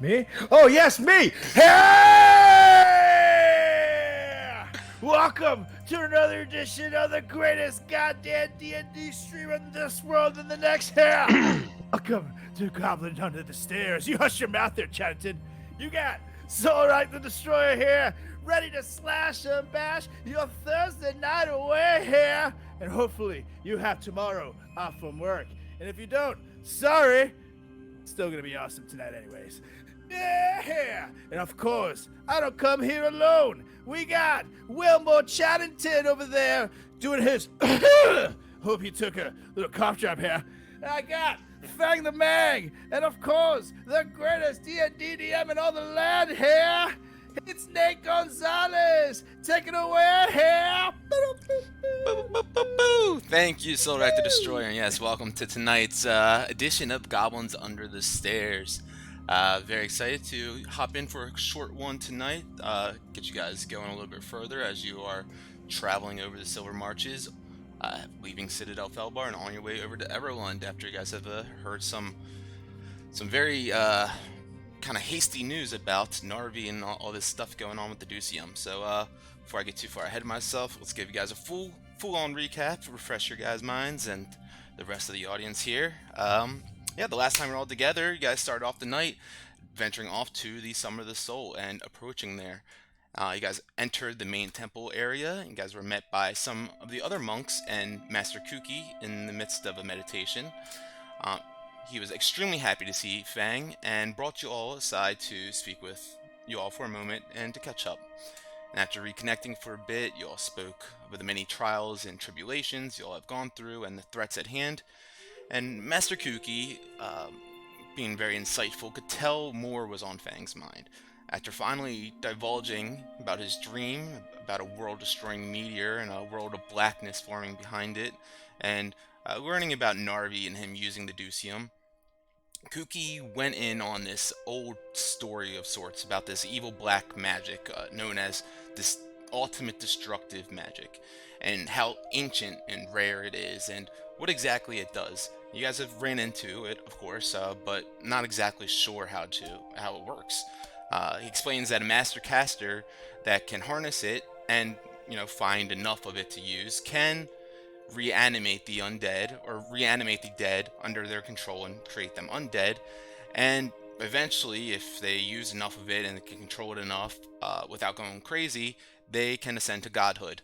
Me? Oh, yes, me! Hey! Welcome to another edition of the greatest goddamn D&D stream in this world and the next here! Welcome to Goblins Under the Stairs. You hush your mouth there, Chatterton. You got Soulright the Destroyer here, ready to slash and bash your Thursday night away here. And hopefully you have tomorrow off from work. And if you don't, sorry. It's still gonna be awesome tonight anyways. Yeah! And of course, I don't come here alone. We got Wilmore Chatterton over there doing his hope he took a little cough drop here. And I got Fang the Mag, and of course, the greatest D&D DM in all the land here. It's Nate Gonzalez. Take it away here. Thank you, Soulright the Destroyer. And yes, welcome to tonight's edition of Goblins Under the Stairs. Very excited to hop in for a short one tonight. Get you guys going a little bit further as you are traveling over the Silver Marches, leaving Citadel Felbar and on your way over to Everlund after you guys have heard some very kind of hasty news about Narvi and all this stuff going on with the Ducium. So before I get too far ahead of myself, let's give you guys a full-on recap to refresh your guys' minds and the rest of the audience here. Yeah, the last time we were all together, you guys started off the night venturing off to the Summer of the Soul and approaching there. You guys entered the main temple area. You guys were met by some of the other monks and Master Kuki in the midst of a meditation. He was extremely happy to see Fang and brought you all aside to speak with you all for a moment and to catch up. And after reconnecting for a bit, you all spoke of the many trials and tribulations you all have gone through and the threats at hand. And Master Kuki, being very insightful, could tell more was on Fang's mind. After finally divulging about his dream, about a world-destroying meteor and a world of blackness forming behind it, and learning about Narvi and him using the Ducium, Kuki went in on this old story of sorts about this evil black magic known as this ultimate destructive magic, and how ancient and rare it is, and what exactly it does. You guys have ran into it, of course, but not exactly sure how it works. He explains that a master caster that can harness it and find enough of it to use can reanimate the undead or reanimate the dead under their control and create them undead. And eventually, if they use enough of it and they can control it enough without going crazy, they can ascend to godhood.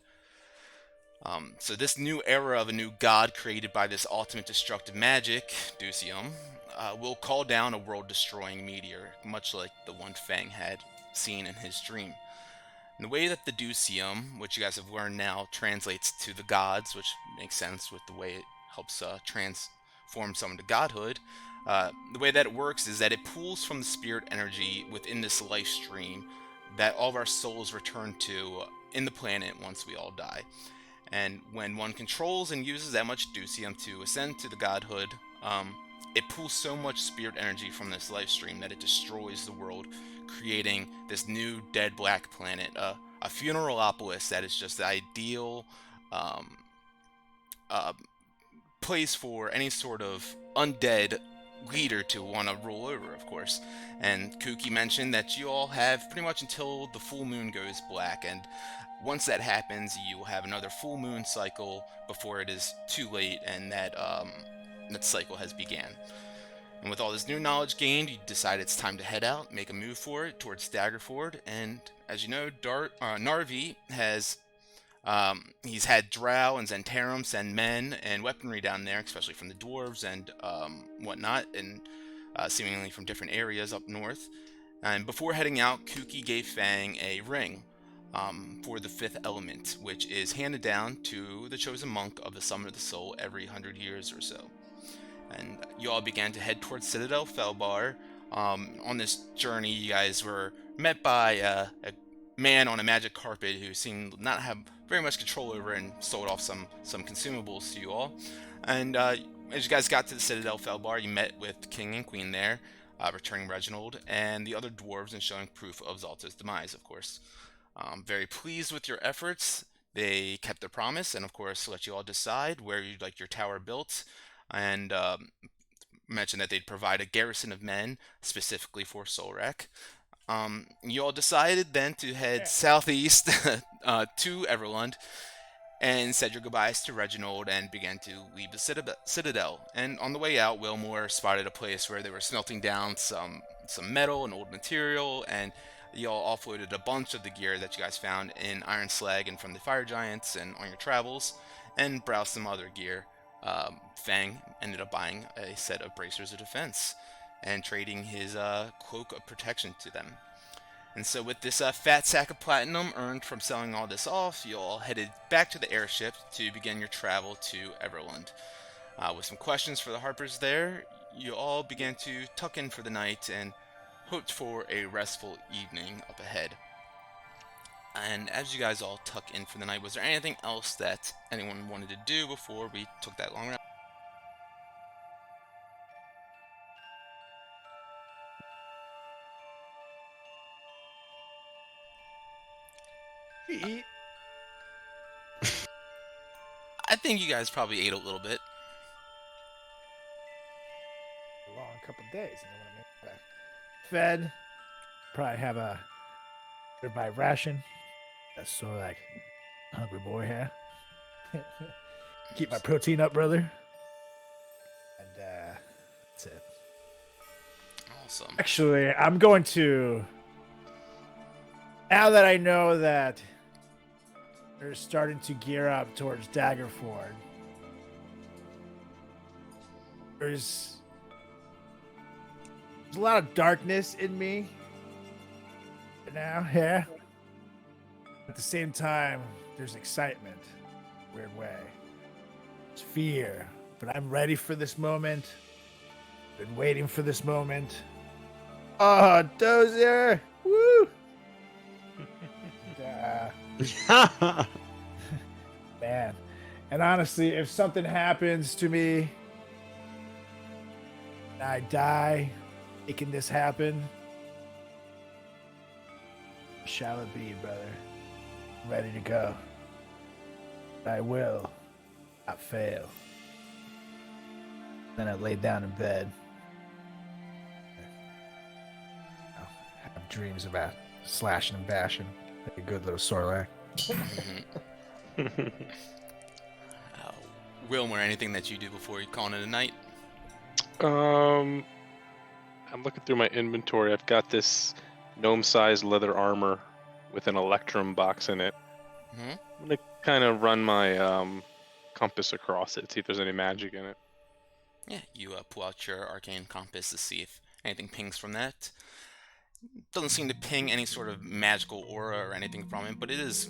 So this new era of a new god created by this ultimate destructive magic, Ducium, will call down a world-destroying meteor, much like the one Fang had seen in his dream. And the way that the Ducium, which you guys have learned now, translates to the gods, which makes sense with the way it helps transform someone to godhood, the way that it works is that it pulls from the spirit energy within this life stream that all of our souls return to in the planet once we all die. And when one controls and uses that much Ducium to ascend to the godhood, it pulls so much spirit energy from this life stream that it destroys the world, creating this new dead black planet, a funeralopolis that is just the ideal place for any sort of undead leader to want to rule over, of course. And Kuki mentioned that you all have pretty much until the full moon goes black, and once that happens, you will have another full moon cycle before it is too late and that cycle has began. And with all this new knowledge gained, you decide it's time to head out, make a move for it towards Staggerford. And as you know, Narvi has he's had Drow and Zentarum send men and weaponry down there, especially from the dwarves and whatnot, and seemingly from different areas up north. And before heading out, Kuki gave Fang a ring for the fifth element, which is handed down to the chosen monk of the Summer of the Soul every 100 years or so. And you all began to head towards Citadel Felbar. On this journey, you guys were met by a man on a magic carpet who seemed not have very much control over and sold off some consumables to you all. And as you guys got to the Citadel Felbar, you met with the King and Queen there, returning Reginald, and the other dwarves, and showing proof of Zalta's demise, of course. Very pleased with your efforts. They kept their promise, and of course let you all decide where you'd like your tower built. And mentioned that they'd provide a garrison of men specifically for Solrek. You all decided then to head southeast to Everlund and said your goodbyes to Reginald and began to leave the citadel. And on the way out, Wilmore spotted a place where they were smelting down some metal and old material, and y'all offloaded a bunch of the gear that you guys found in Iron Slag and from the Fire Giants and on your travels, and browsed some other gear. Fang ended up buying a set of bracers of defense and trading his cloak of protection to them. And so with this fat sack of platinum earned from selling all this off, you all headed back to the airship to begin your travel to Everlund. With some questions for the Harpers there, you all began to tuck in for the night and hoped for a restful evening up ahead. And as you guys all tuck in for the night, was there anything else that anyone wanted to do before we took that long route? Eat. I think you guys probably ate a little bit. A long couple days. You know what I mean? Fed. Probably have a my ration. That's sort of like hungry boy here. Keep my protein up, brother. And that's it. Awesome. Actually, I'm going to. Now that I know that they're starting to gear up towards Daggerford, there's a lot of darkness in me right now. Yeah. At the same time, there's excitement. Weird way. It's fear. But I'm ready for this moment. Been waiting for this moment. Oh, Dozer! Woo! And, man. And honestly, if something happens to me and I die making this happen, shall it be, brother? I'm ready to go. I will not fail. Then I lay down in bed. I have dreams about slashing and bashing. Like a good little Sorlak. Wilmer, anything that you do before you call it a night? I'm looking through my inventory. I've got this gnome-sized leather armor with an electrum box in it. Mm-hmm. I'm gonna kind of run my compass across it, see if there's any magic in it. Yeah, you pull out your arcane compass to see if anything pings from that. Doesn't seem to ping any sort of magical aura or anything from it, but it is,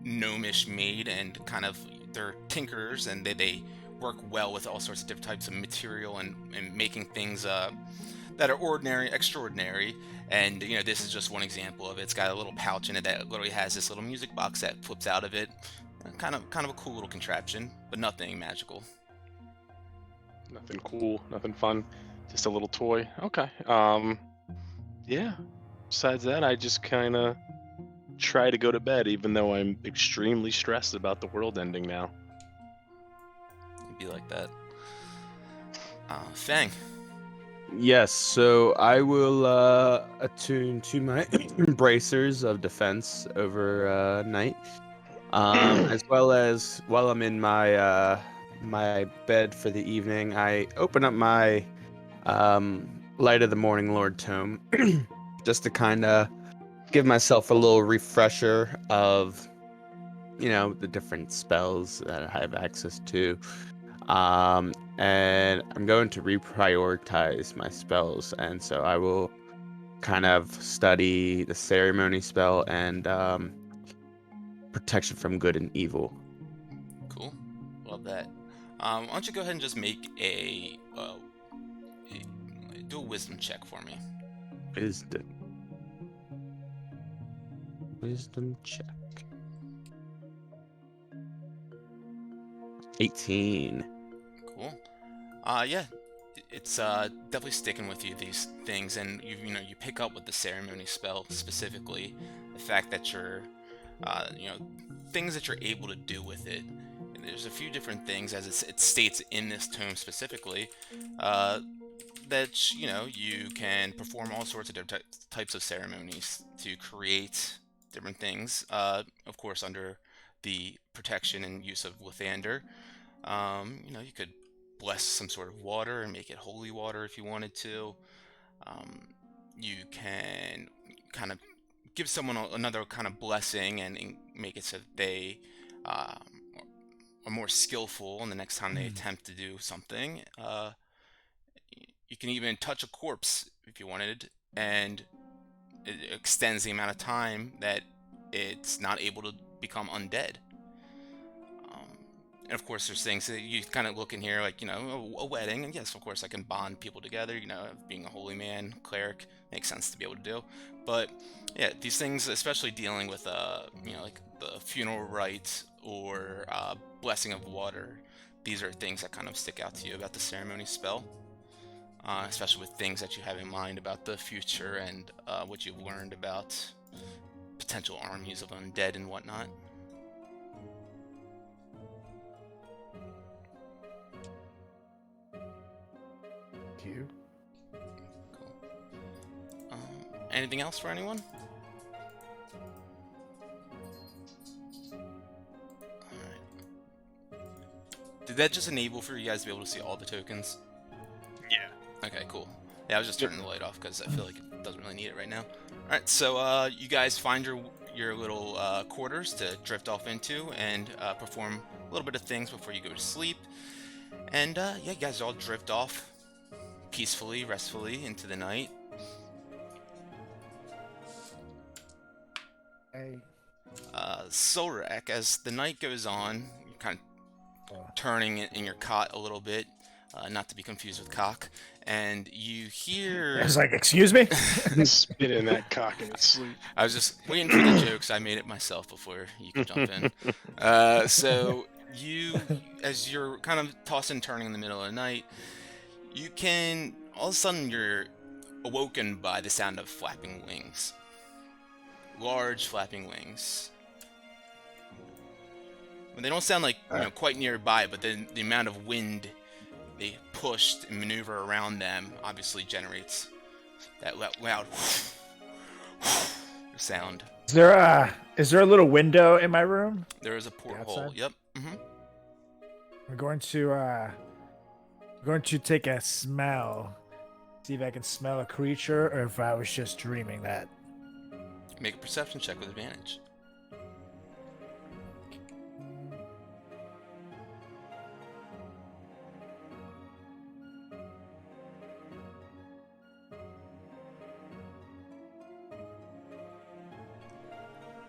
gnomish made, and kind of, they're tinkerers, and they work well with all sorts of different types of material and making things that are ordinary, extraordinary. And this is just one example of it. It's got a little pouch in it that literally has this little music box that flips out of it. Kind of a cool little contraption, but nothing magical. Nothing cool, nothing fun, just a little toy. Okay. Yeah. Besides that, I just kind of try to go to bed, even though I'm extremely stressed about the world ending now. It'd be like that. Fang. Yes, so I will attune to my bracers of defense over night, as well as while I'm in my my bed for the evening, I open up my Light of the Morning Lord tome, just to kind of give myself a little refresher of, the different spells that I have access to. And I'm going to reprioritize my spells, and so I will kind of study the ceremony spell and protection from good and evil. Cool. Love that. Why don't you go ahead and just make do a wisdom check for me. Wisdom check. 18. Cool. Yeah, it's definitely sticking with you, these things, and you pick up with the ceremony spell specifically, the fact that you're things that you're able to do with it, and there's a few different things, as it states in this tome specifically, that you can perform all sorts of different types of ceremonies to create different things. Of course, under the protection and use of Lathander. You could bless some sort of water and make it holy water if you wanted to. You can kind of give someone another kind of blessing and make it so that they are more skillful, and the next time they attempt to do something. You can even touch a corpse if you wanted, and it extends the amount of time that it's not able to become undead. And of course, there's things that you kind of look in here, like, a wedding. And yes, of course, I can bond people together. Being a holy man, cleric, makes sense to be able to do. But yeah, these things, especially dealing with, like the funeral rites or blessing of water, these are things that kind of stick out to you about the ceremony spell. Especially with things that you have in mind about the future and what you've learned about potential armies of undead and whatnot. You. Cool. Anything else for anyone? Alright. Did that just enable for you guys to be able to see all the tokens? Yeah. Okay, cool. Yeah, I was just turning the light off because I feel like it doesn't really need it right now. Alright, so you guys find your little quarters to drift off into and perform a little bit of things before you go to sleep. And yeah, you guys all drift off peacefully, restfully into the night. Hey. Solrak, as the night goes on, you're kind of turning in your cot a little bit, not to be confused with cock, and you hear... I was like, excuse me? Spit in that cock in its sleep. I was just waiting for the jokes. I made it myself before you could jump in. So you, as you're kind of tossing and turning in the middle of the night, you can, all of a sudden you're awoken by the sound of flapping wings. Large flapping wings. Well, they don't sound like, quite nearby, but then the amount of wind they pushed and maneuver around them obviously generates that loud sound. Is there a little window in my room? There is a porthole. Outside? Yep. Mm-hmm. I'm going to take a smell. See if I can smell a creature or if I was just dreaming that. Make a perception check with advantage.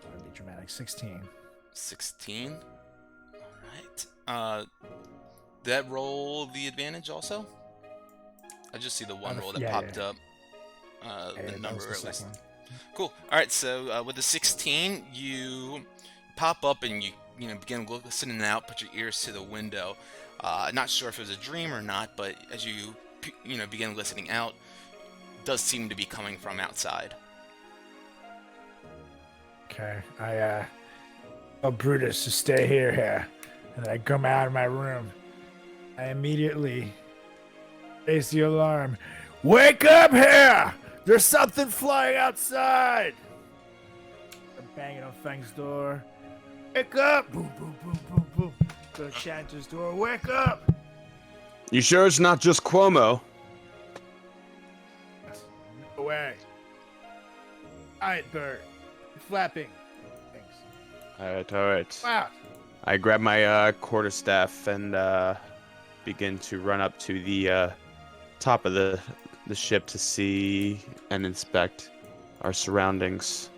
That would be dramatic. 16. 16. All right. Did that roll the advantage also? I just see the one roll that popped up. The number at least. Cool. All right. So with the 16, you pop up and you begin listening out. Put your ears to the window. Not sure if it was a dream or not, but as you begin listening out, it does seem to be coming from outside. Okay. I tell Brutus to stay here, and I come out of my room. I immediately raise the alarm. Wake up here! There's something flying outside! I'm banging on Fang's door. Wake up! Boom, boom, boom, boom, boom. Go to Shanta's door. Wake up! You sure it's not just Cuomo? No way. Alright, Bert. Flapping. Thanks. All right. Wow. I grab my quarterstaff and begin to run up to the top of the ship to see and inspect our surroundings.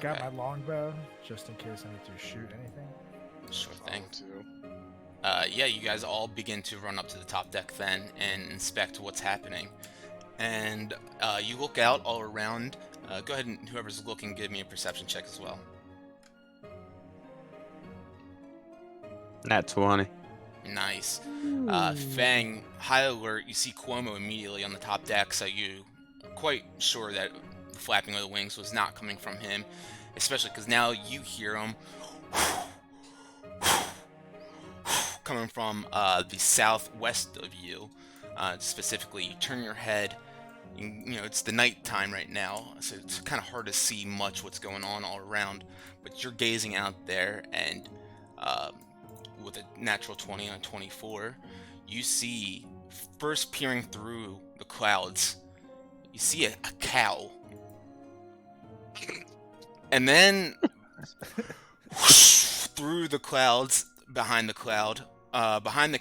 Got my longbow, just in case I need to shoot anything. Sure thing. Yeah, you guys all begin to run up to the top deck then and inspect what's happening. And you look out all around. Go ahead and whoever's looking, give me a perception check as well. Nat 20. Nice. Fang, high alert, you see Cuomo immediately on the top deck, so you are quite sure that the flapping of the wings was not coming from him, especially because now you hear him coming from the southwest of you. Specifically, you turn your head. You know, it's the night time right now, so it's kind of hard to see much what's going on all around. But you're gazing out there, and with a natural 20 on 24, you see, first peering through the clouds, you see a cow. And then whoosh, through the clouds, behind the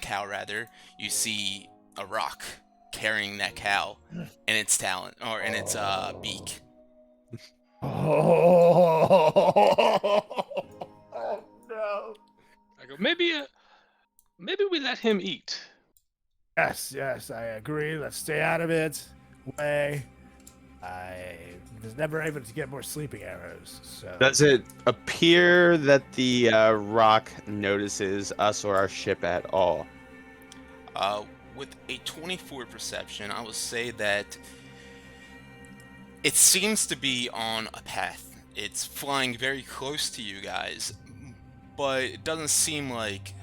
cow rather, you see a rock carrying that cow in its talon or in its beak. Oh no. I go, maybe we let him eat. Yes, I agree. Let's stay out of it. Way. I was never able to get more sleeping arrows. So Does it appear that the rock notices us or our ship at all? With a 24 perception, I will say that it seems to be on a path. It's flying very close to you guys, but it doesn't seem like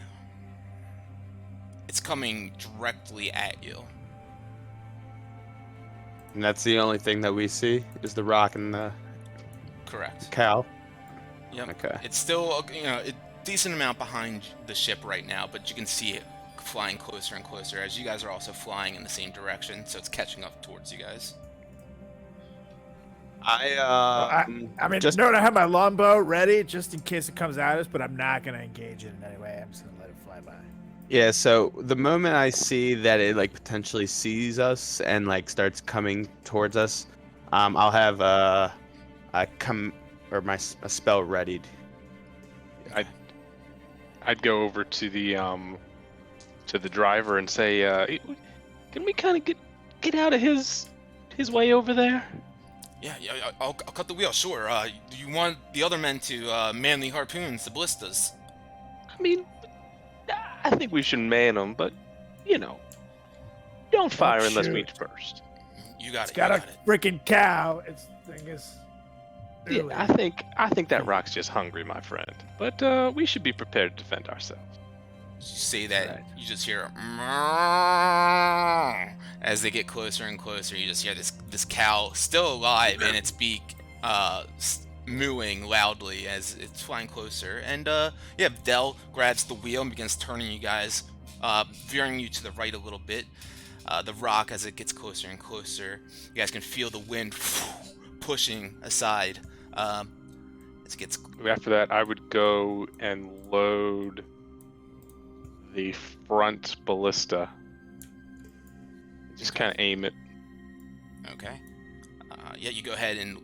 it's coming directly at you. And that's the only thing that we see is the rock and the Correct. cow. Yep. Okay. It's still, a decent amount behind the ship right now, but you can see it flying closer and closer as you guys are also flying in the same direction, so it's catching up towards you guys. I mean, just no, I have my longbow ready just in case it comes at us, but I'm not gonna engage it in any way. I'm just gonna let it fly by. yeah. So the moment I see that it like potentially sees us and like starts coming towards us, I'll have a spell readied. I'd go over to the driver and say, can we kind of get out of his way over there? Yeah, I'll cut the wheel, sure. Do you want the other men to man the harpoons, the ballistas? I mean, I think we should man them, but don't fire unless we shoot. first. You got It's it. got you a got it. freaking cow. Its thing is. Yeah, early. I think that rock's just hungry, my friend. But we should be prepared to defend ourselves. You say that, Right. you just hear as they get closer and closer. You just hear this cow still alive in its beak, mooing loudly as it's flying closer. And yeah, Dell grabs the wheel and begins turning you guys, veering you to the right a little bit. The rock, as it gets closer and closer, you guys can feel the wind pushing aside. As it gets. After that, I would go and load the front ballista. Just kind of aim it. Okay. Yeah, you go ahead and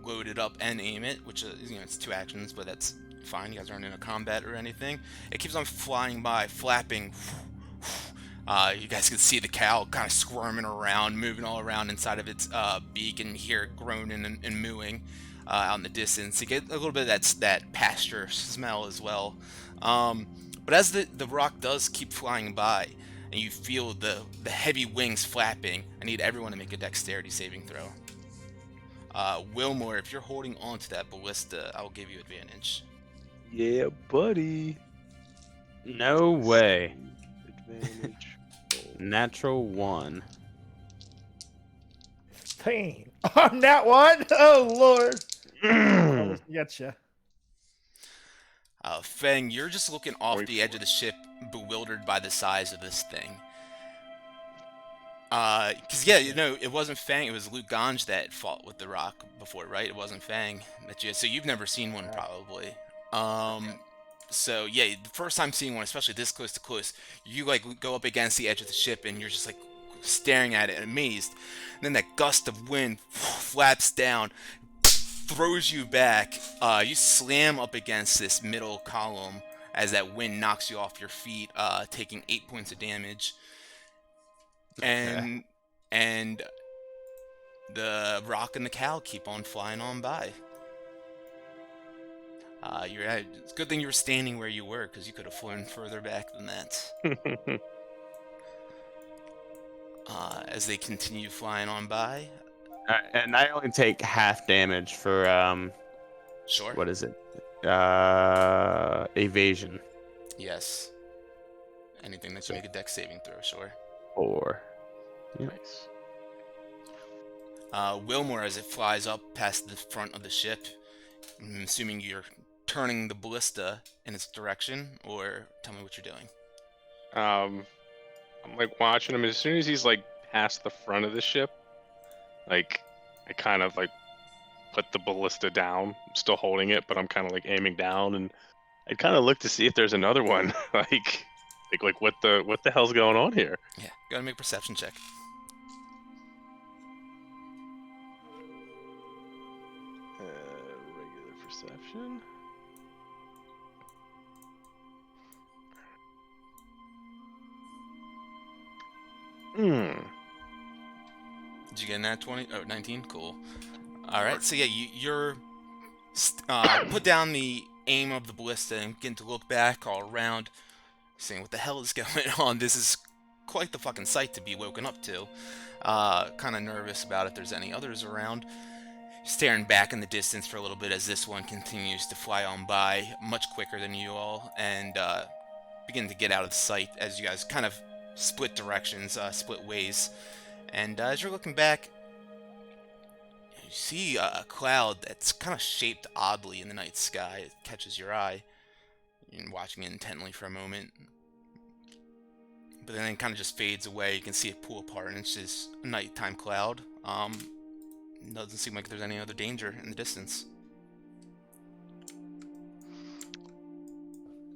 load it up and aim it, which is, it's two actions, but that's fine. You guys aren't in a combat or anything. It keeps on flying by, flapping. You guys can see the cow kind of squirming around, moving all around inside of its beak, and hear it groaning and mooing out in the distance. You get a little bit of that pasture smell as well. But as the rock does keep flying by, and you feel the heavy wings flapping, I need everyone to make a dexterity saving throw. Wilmore, if you're holding on to that ballista, I'll give you advantage. Yeah, buddy. No way. Advantage. Natural 1. 15. On that one? Oh, Lord. Almost getcha. Feng, you're just looking off the edge of the ship, bewildered by the size of this thing. Because, yeah, it wasn't Fang, it was Luke Ganj that fought with the rock before, right? It wasn't Fang. So you've never seen one, probably. So, yeah, the first time seeing one, especially this close to close, you, go up against the edge of the ship, and you're just, staring at it, amazed. And then that gust of wind flaps down, throws you back. You slam up against this middle column as that wind knocks you off your feet, taking 8 points of damage. And the rock and the cow keep on flying on by. It's a good thing you were standing where you were, because you could have flown further back than that. As they continue flying on by. And I only take half damage for Sure. what is it? Evasion. Yes. Anything that you make a dex saving throw, sure. 4. Nice. Wilmore, as it flies up past the front of the ship, I'm assuming you're turning the ballista in its direction, or tell me what you're doing. I'm like watching him. As soon as he's like past the front of the ship, like I kind of like put the ballista down. I'm still holding it, but I'm kind of like aiming down, and I kind of look to see if there's another one. like what the hell's going on here? Yeah, go ahead and make a perception check. Regular perception. Did you get in that 20? Oh, 19? Cool. Alright, so yeah, you're put down the aim of the ballista and begin to look back all around, saying, what the hell is going on? This is quite the fucking sight to be woken up to. Kind of nervous about if there's any others around. Staring back in the distance for a little bit as this one continues to fly on by much quicker than you all, and begin to get out of sight as you guys kind of split directions, split ways. And as you're looking back, you see a cloud that's kind of shaped oddly in the night sky. It catches your eye. You're watching it intently for a moment. But then it kind of just fades away. You can see it pull apart, and it's just a nighttime cloud. Doesn't seem like there's any other danger in the distance.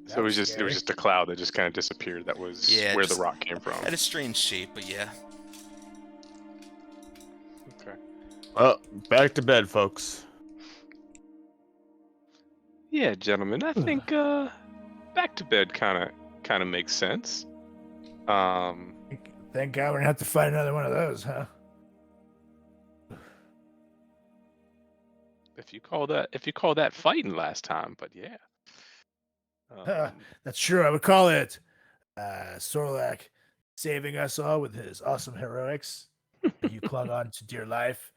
So it was just a cloud that just kind of disappeared. That was where the rock came from. Had a strange shape, but yeah. Okay. Well, back to bed, folks. Yeah, gentlemen. I think back to bed kind of makes sense. Thank God we're gonna have to fight another one of those, huh? If you call that fighting last time, but yeah. That's true. I would call it Sorlak saving us all with his awesome heroics. You clung on to dear life.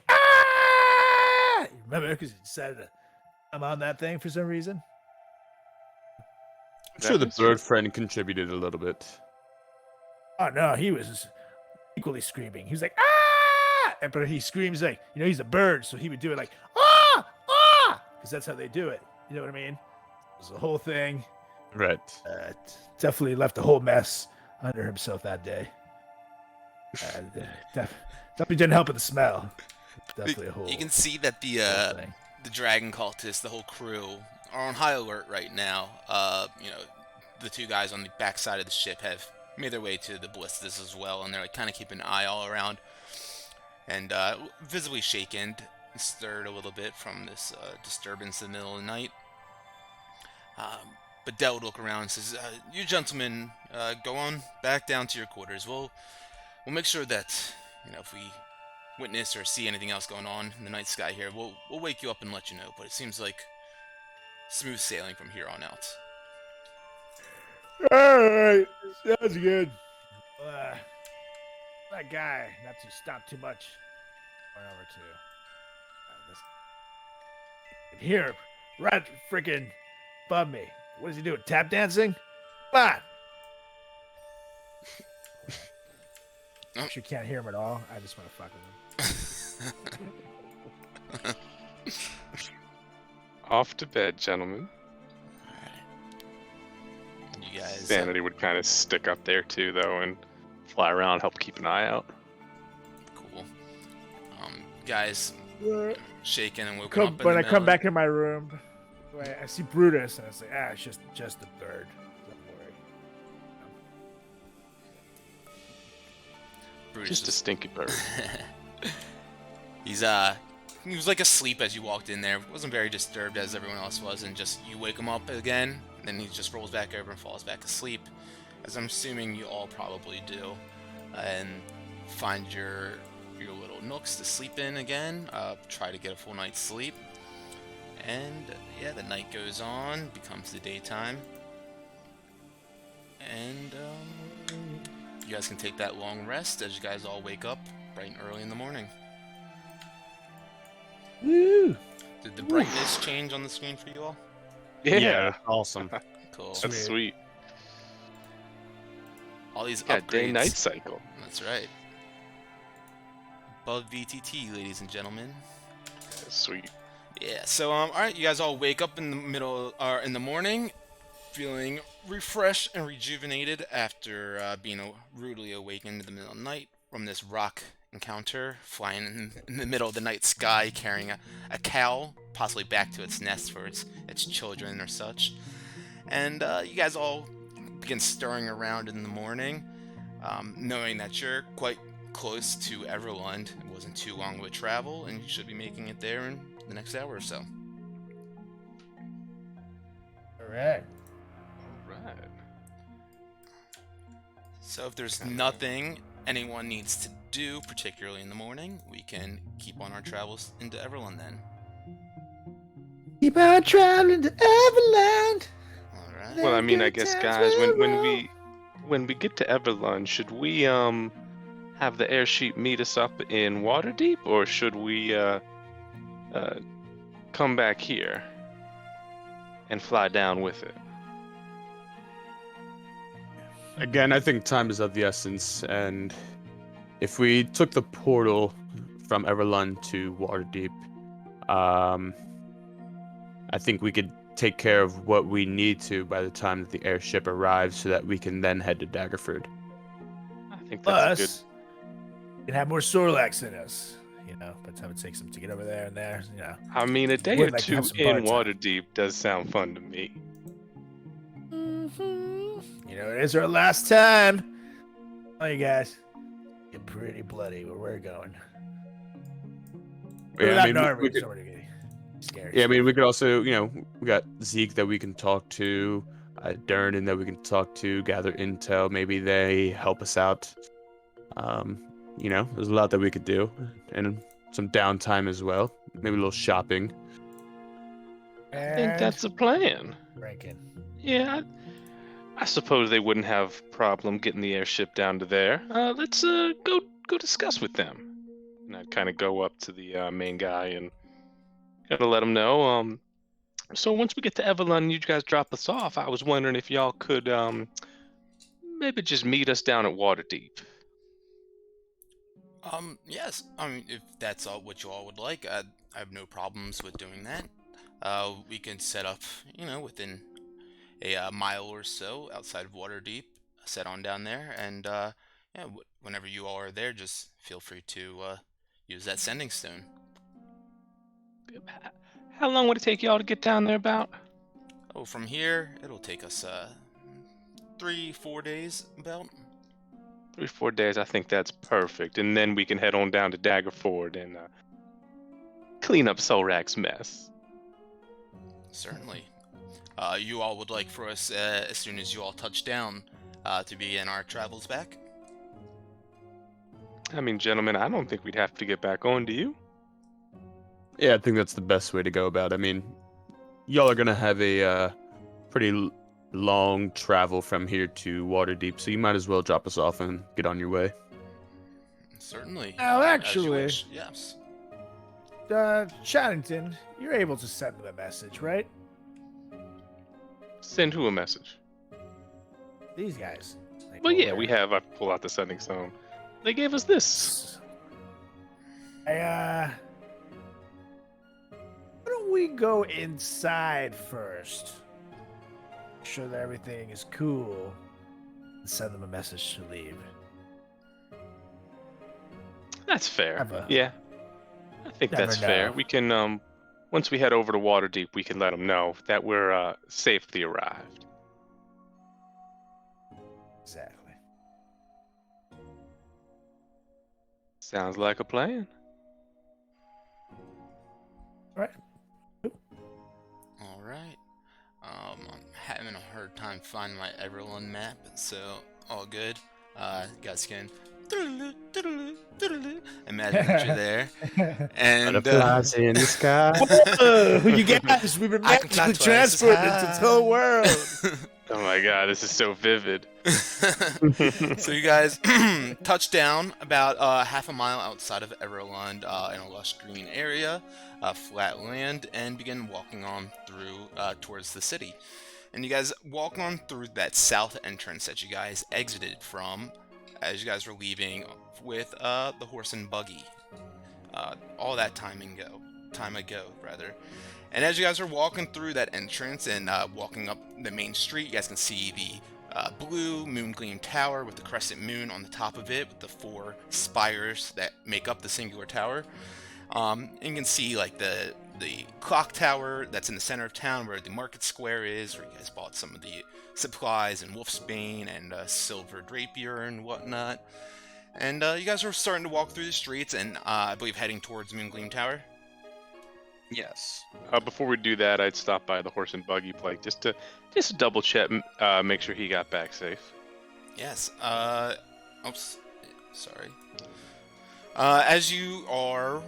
Ah! Remember, because you decided to come on that thing for some reason. I'm sure the bird friend contributed a little bit. Oh no, he was equally screaming. He was like, ah! But he screams like, he's a bird, so he would do it like, ah, ah, because that's how they do it. You know what I mean? It was the whole thing. Right. Definitely left a whole mess under himself that day. Definitely didn't help with the smell. Definitely a whole. You can see that the dragon cultists, the whole crew, are on high alert right now. The two guys on the backside of the ship have made their way to the ballistas as well, and they're like kind of keeping an eye all around, and visibly shaken, stirred a little bit from this disturbance in the middle of the night. But Dell would look around and says, "You gentlemen, go on back down to your quarters. We'll make sure that if we witness or see anything else going on in the night sky here, we'll wake you up and let you know. But it seems like smooth sailing from here on out." All right, sounds good. That guy, not to stop too much. Went over to here, right freaking above me. What is he doing? Tap dancing? Come on. Oh. You can't hear him at all. I just want to fuck with him. Off to bed, gentlemen. You guys. Sanity would kind of stick up there too, though, and fly around, help keep an eye out. Cool. Guys, shaken and woken up. When I come back in my room, I see Brutus, and I say, it's just a bird. Don't worry. Brutus Just a stinky bird. He was like asleep as you walked in there. Wasn't very disturbed as everyone else was, and just you wake him up again, and then he just rolls back over and falls back asleep, as I'm assuming you all probably do, and find your little nooks to sleep in again. Try to get a full night's sleep, and yeah, the night goes on, becomes the daytime, and you guys can take that long rest as you guys all wake up bright and early in the morning. Woo! Did the brightness change on the screen for you all? Yeah. Awesome. Cool. That's sweet. all these Got upgrades. day-night cycle. That's right. AboveVTT, ladies and gentlemen. Sweet. Yeah. So all right, you guys all wake up in the middle or in the morning, feeling refreshed and rejuvenated after being rudely awakened in the middle of the night from this rock encounter, flying in the middle of the night sky, carrying a cow, possibly back to its nest for its children or such. And you guys all begin stirring around in the morning, knowing that you're quite close to Everlund. It wasn't too long of a travel, and you should be making it there in the next hour or so. All right. Right. So if there's nothing anyone needs to do, particularly in the morning, we can keep on our travels into Everlund then. Keep on traveling to Everland. All right. Well, I mean, I guess, guys, when we get to Everlund, should we have the airship meet us up in Waterdeep, or should we come back here and fly down with it? Again, I think time is of the essence, and if we took the portal from Everlund to Waterdeep, I think we could take care of what we need to by the time that the airship arrives, so that we can then head to Daggerford. I think that's a Plus, we can have more Sorlax in us. You know, by the time it takes them to get over there and there, you know. good. I mean, a day Would or like to two have some in bar time. Waterdeep does sound fun to me. You know, it is our last time. Oh, you guys, get pretty bloody where we're going. Yeah, I mean, Narvi, we could, scared. yeah, I mean, we could also, you know, we got Zeke that we can talk to, Durnan that we can talk to, gather intel. Maybe they help us out. You know, there's a lot that we could do, and some downtime as well. Maybe a little shopping. I think that's a plan. Rankin. Yeah, I suppose they wouldn't have problem getting the airship down to there. Let's go discuss with them. And I'd kind of go up to the main guy and kind of let him know. So once we get to Evelyn, you guys drop us off. I was wondering if y'all could maybe just meet us down at Waterdeep. Yes. I mean, if that's all what you all would like, I have no problems with doing that. We can set up, you know, within a mile or so outside of Waterdeep, set on down there, and yeah, whenever you all are there, just feel free to use that sending stone. How long would it take y'all to get down there about? Oh, from here, it'll take us 3-4 days about. 3-4 days, I think that's perfect. And then we can head on down to Daggerford and clean up Solrak's mess. Certainly. You all would like for us, as soon as you all touch down, to begin our travels back? I mean, gentlemen, I don't think we'd have to get back on, do you? Yeah, I think that's the best way to go about it. I mean, y'all are gonna have a pretty long travel from here to Waterdeep, so you might as well drop us off and get on your way. Certainly. Now, As you actually- wish, yes. Chaddington, you're able to send them a message, right? Send who a message? These guys. Like, Well, yeah, over we there. have. I pull out the sending stone. They gave us this. Why don't we go inside first? Make sure that everything is cool, and send them a message to leave. That's fair. Have a- Yeah, I think Never that's fair. know. We can once we head over to Waterdeep, we can let them know that we're safely arrived. Exactly. Sounds like a plan. All right. All right. I'm having a hard time finding my Everlund map, so all good. You guys can imagine that you're there, and Butterflies in the sky. Whoa, you guys, we've been I can fly magically twice as transported high. into the whole world. Oh my god, this is so vivid. So you guys touch down about half a mile outside of Everlund in a lush green area, flat land, and begin walking on through towards the city. and you guys walk on through that south entrance that you guys exited from as you guys were leaving with the horse and buggy. All that time ago, rather. And as you guys are walking through that entrance and walking up the main street, you guys can see the blue moon gleam tower with the crescent moon on the top of it with the 4 spires that make up the singular tower. And you can see like the clock tower that's in the center of town where the market square is, where you guys bought some of the supplies and wolfsbane and silver drapier and whatnot. And you guys are starting to walk through the streets and I believe heading towards Moongleam Tower. Yes. Before we do that, I'd stop by the horse and buggy plate just to double check, make sure he got back safe. Yes. Oops. Sorry. As you are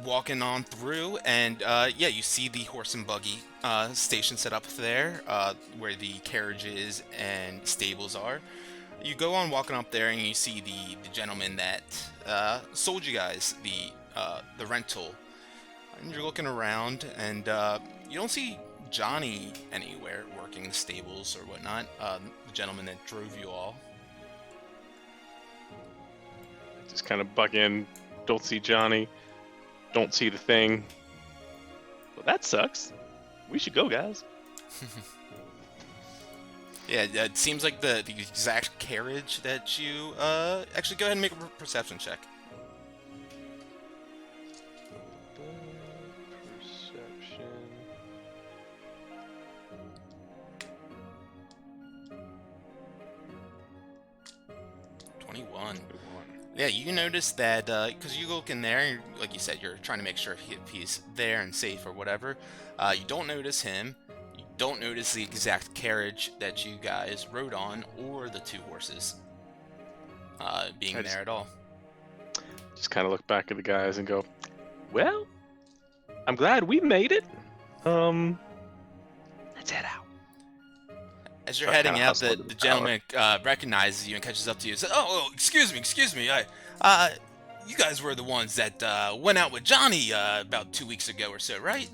walking on through, and yeah, you see the horse and buggy station set up there, where the carriages and stables are. You go on walking up there, and you see the gentleman that sold you guys the rental. And you're looking around, and you don't see Johnny anywhere working the stables or whatnot. The gentleman that drove you all. Just kind of buck in, don't see Johnny, don't see the thing. Well, that sucks. We should go, guys. Yeah, it seems like the exact carriage that you... actually, go ahead and make a perception check. Perception. Yeah, you notice that, because you look in there, like you said, you're trying to make sure if he's there and safe or whatever. You don't notice him. You don't notice the exact carriage that you guys rode on, or the 2 horses being there at all. Just kind of look back at the guys and go, well, I'm glad we made it. Let's head out. As you're heading out, the gentleman recognizes you and catches up to you and says, oh, excuse me, you guys were the ones that went out with Johnny about 2 weeks ago or so, right?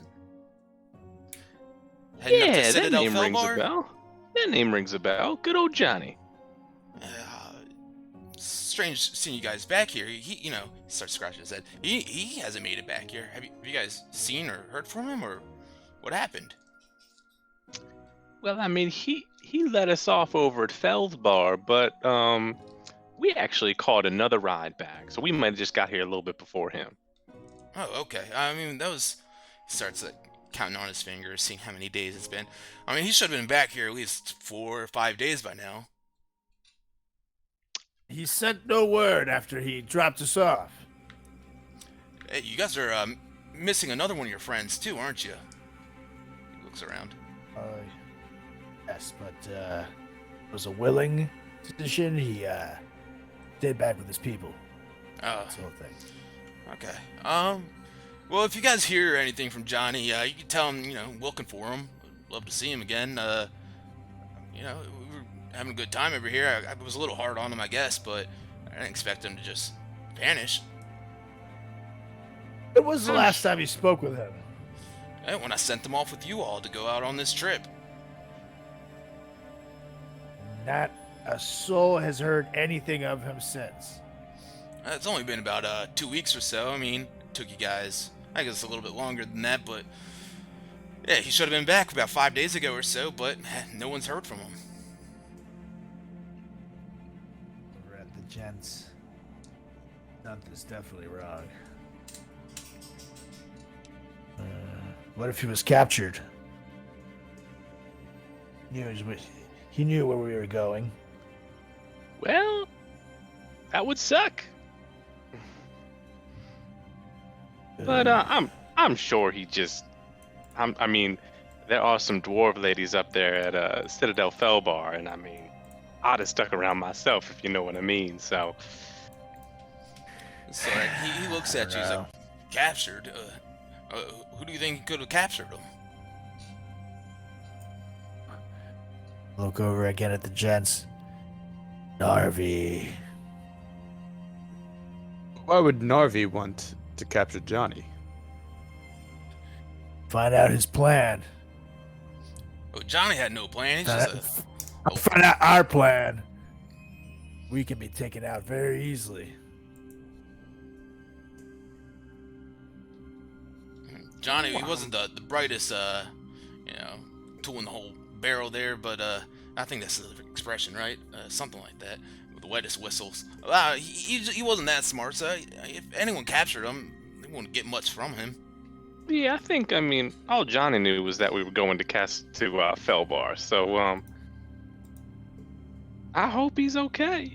Heading up to Yeah, that Citadel name rings Felbar? a bell. That name rings a bell. Good old Johnny. Strange seeing you guys back here. He starts scratching his head. He hasn't made it back here. Have you guys seen or heard from him, or what happened? Well, I mean, he let us off over at Feldbar, but we actually caught another ride back, so we might have just got here a little bit before him. Oh, okay. I mean, he starts like counting on his fingers, seeing how many days it's been. I mean, he should have been back here at least 4 or 5 days by now. He sent no word after he dropped us off. Hey, you guys are missing another one of your friends too, aren't you? He looks around. Yes, but it was a willing decision. He stayed back with his people. Oh, That's the whole thing. okay. Well, if you guys hear anything from Johnny, you can tell him, looking for him. Love to see him again. We were having a good time over here. I was a little hard on him, I guess, but I didn't expect him to just vanish. When was the last time you spoke with him? When I sent them off with you all to go out on this trip. Not a soul has heard anything of him since. It's only been about 2 weeks or so. I mean, took you guys, I guess, a little bit longer than that, but yeah, he should have been back about 5 days ago or so, but no one's heard from him. We're at the gents. Something's definitely wrong. What if he was captured? He knew where we were going. Well, that would suck. But I'm sure he just. I mean, there are some dwarf ladies up there at Citadel Felbar, and I mean, I'd have stuck around myself if you know what I mean. So. Sorry, he looks at you. He's like, captured. Who do you think could have captured him? Look over again at the gents. Narvi. Why would Narvi want to capture Johnny? Find out his plan. Oh, Johnny had no plan. He's just I'll find out our plan. We can be taken out very easily. Johnny, he wasn't the brightest, tool in the whole barrel there, but I think that's the expression, right? Something like that. With the wettest whistles. He wasn't that smart, so if anyone captured him, they wouldn't get much from him. Yeah, I mean, all Johnny knew was that we were going to Felbar, so, I hope he's okay.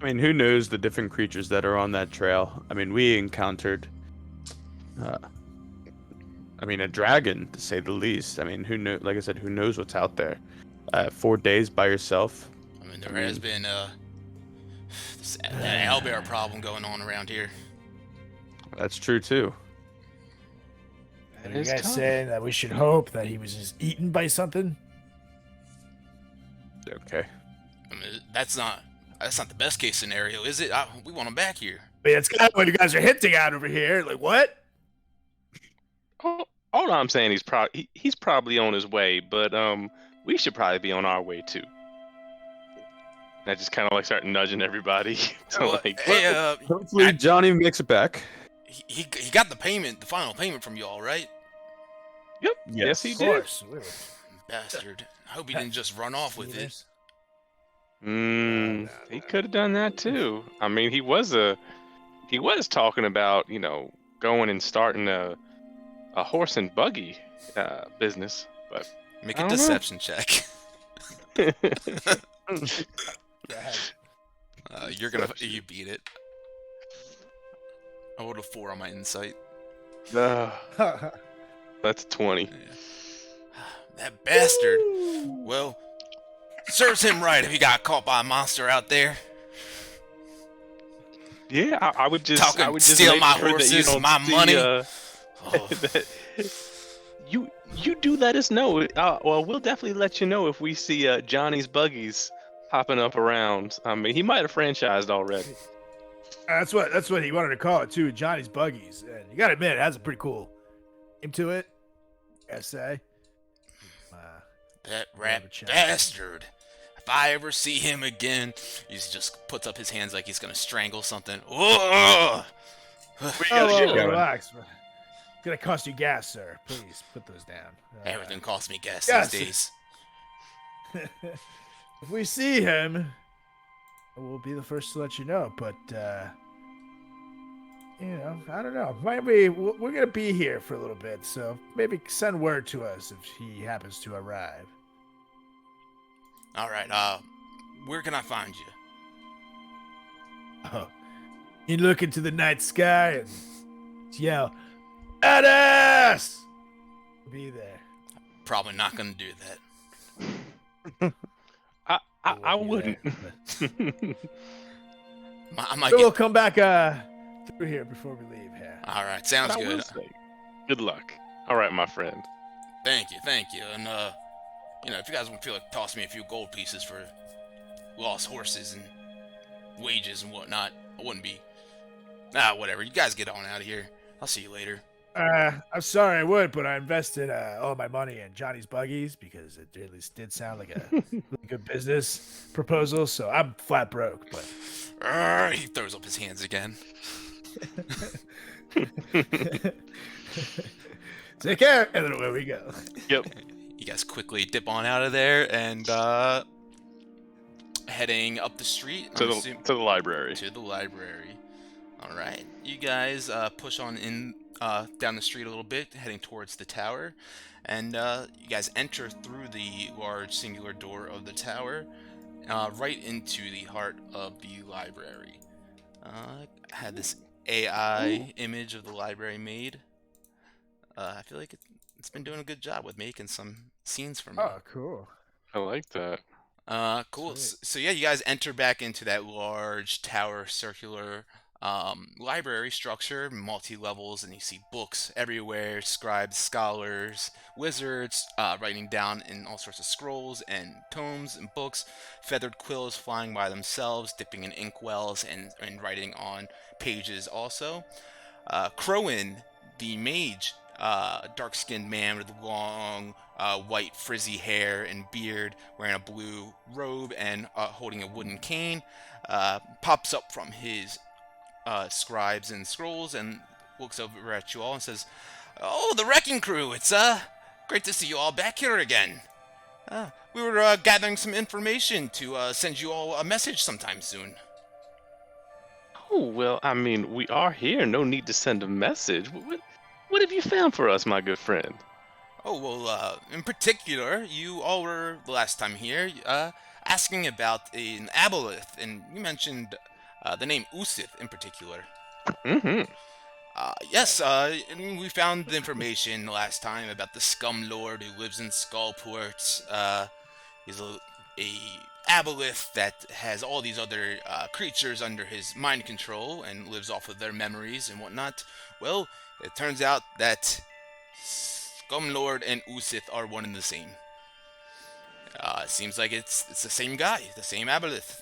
I mean, who knows the different creatures that are on that trail? I mean, we encountered, a dragon, to say the least. I mean, like I said, who knows what's out there? 4 days by yourself. I mean, there has been this owlbear problem going on around here. That's true too. Are you guys saying that we should hope that he was just eaten by something? Okay. I mean, that's not the best case scenario, is it? We want him back here. I mean, it's kind of what you guys are hinting at over here. Like, what? All I'm saying, he's probably on his way, but we should probably be on our way too. And I just kind of like start nudging everybody to like. Hey, hopefully Johnny makes it back. He got the final payment from y'all, right? Yep. Yes, he did. Bastard. I hope he didn't just run off with it. He could have done that too. I mean, he was talking about, going and starting a horse and buggy business, but make a deception check. You beat it. I rolled a 4 on my insight. That's 20. Yeah. That bastard. Well, serves him right if he got caught by a monster out there. Yeah, I would just steal make my sure horses, that you don't my see, money. that you do let us know. Well, we'll definitely let you know if we see Johnny's buggies popping up around. I mean, he might have franchised already. That's what he wanted to call it too, Johnny's Buggies. And you gotta admit, it has a pretty cool name to it. Essay. That rat bastard. If I ever see him again, he just puts up his hands like he's gonna strangle something. Whoa! Relax. It's gonna cost you gas, sir. Please put those down. Everything costs me gas yes. these days. If we see him, we'll be the first to let you know. But I don't know. Maybe we're gonna be here for a little bit, so maybe send word to us if he happens to arrive. All right. Where can I find you? Oh, you look into the night sky and yell, "Badass!" Be there. Probably not gonna do that. I wouldn't. I might We'll come back through here before we leave here. All right, sounds good. Good luck. All right, my friend. Thank you. And if you guys would feel like tossing me a few gold pieces for lost horses and wages and whatnot, I wouldn't be. Whatever. You guys get on out of here. I'll see you later. I'm sorry I would, but I invested all my money in Johnny's Buggies because it really did sound like a really good business proposal. So I'm flat broke. But he throws up his hands again. Take care, and then away we go. Yep. You guys quickly dip on out of there and heading up the street to the library. To the library. All right, you guys push on in down the street a little bit, heading towards the tower, and you guys enter through the large singular door of the tower, right into the heart of the library. I had this AI image of the library made. I feel like it's been doing a good job with making some scenes for me. Oh, cool. I like that. Cool. So yeah, you guys enter back into that large tower circular library structure, multi-levels, and you see books everywhere, scribes, scholars, wizards, writing down in all sorts of scrolls and tomes and books, feathered quills flying by themselves, dipping in inkwells and writing on pages also. Crowin, the mage, dark-skinned man with long, white, frizzy hair and beard, wearing a blue robe and holding a wooden cane, pops up from his scribes and scrolls and looks over at you all and says, "Oh, the wrecking crew! It's great to see you all back here again. We were gathering some information to send you all a message sometime soon." Oh, well, I mean, we are here. No need to send a message. What have you found for us, my good friend? Oh, well, in particular, you all were the last time here, asking about an aboleth, and you mentioned the name Usith in particular. Mm-hmm. Yes, and we found the information last time about the scum lord who lives in Skullport. He's a aboleth that has all these other creatures under his mind control and lives off of their memories and whatnot. Well, it turns out that Scumlord and Usith are one and the same. Seems like it's the same guy, the same aboleth.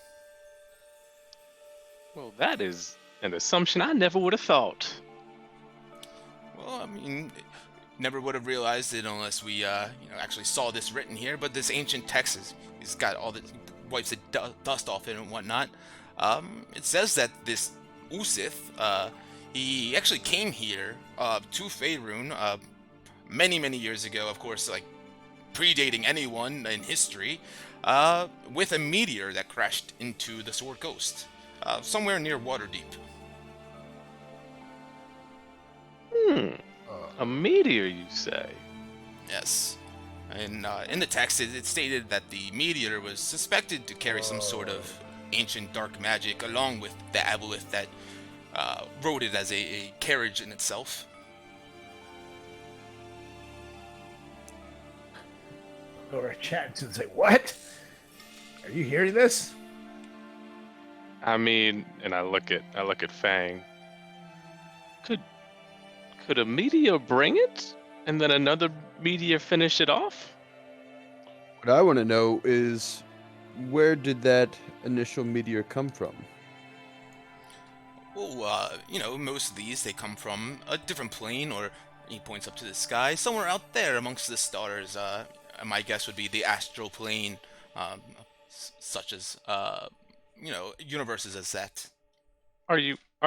Well, that is an assumption I never would have thought. Well, I mean, never would have realized it unless we, actually saw this written here. But this ancient text he's got all the wipes the dust off it and whatnot. It says that this Usith, he actually came here to Faerun many years ago. Of course, like predating anyone in history, with a meteor that crashed into the Sword Coast, somewhere near Waterdeep. A meteor, you say? Yes. And in the text, it stated that the meteor was suspected to carry some sort of ancient dark magic, along with the aboleth that rode it as a carriage in itself. Or chat and say, "What? Are you hearing this?" I mean, and I look at Fang. Could a meteor bring it, and then another meteor finish it off? What I want to know is, where did that initial meteor come from? Well, most of these, they come from a different plane, or he points up to the sky, somewhere out there amongst the stars. My guess would be the astral plane, such as, universes as that. Are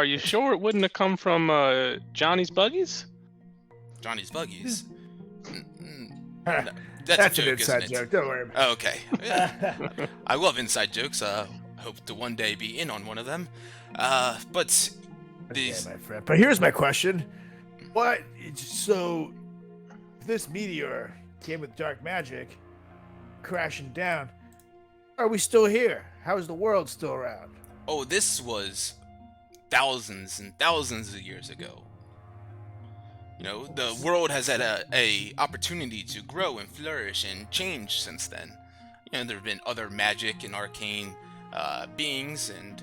you sure it wouldn't have come from Johnny's buggies? Johnny's buggies. Huh, No, That's a an joke, inside isn't it? joke. Don't worry about Oh, okay. Yeah. I love inside jokes. Hope to one day be in on one of them. But it. these. Okay, my friend. But here's my question: What? So, this meteor came with dark magic, crashing down. Are we still here? How is the world still around? Oh, this was thousands and thousands of years ago. The world has had a opportunity to grow and flourish and change since then. There have been other magic and arcane beings and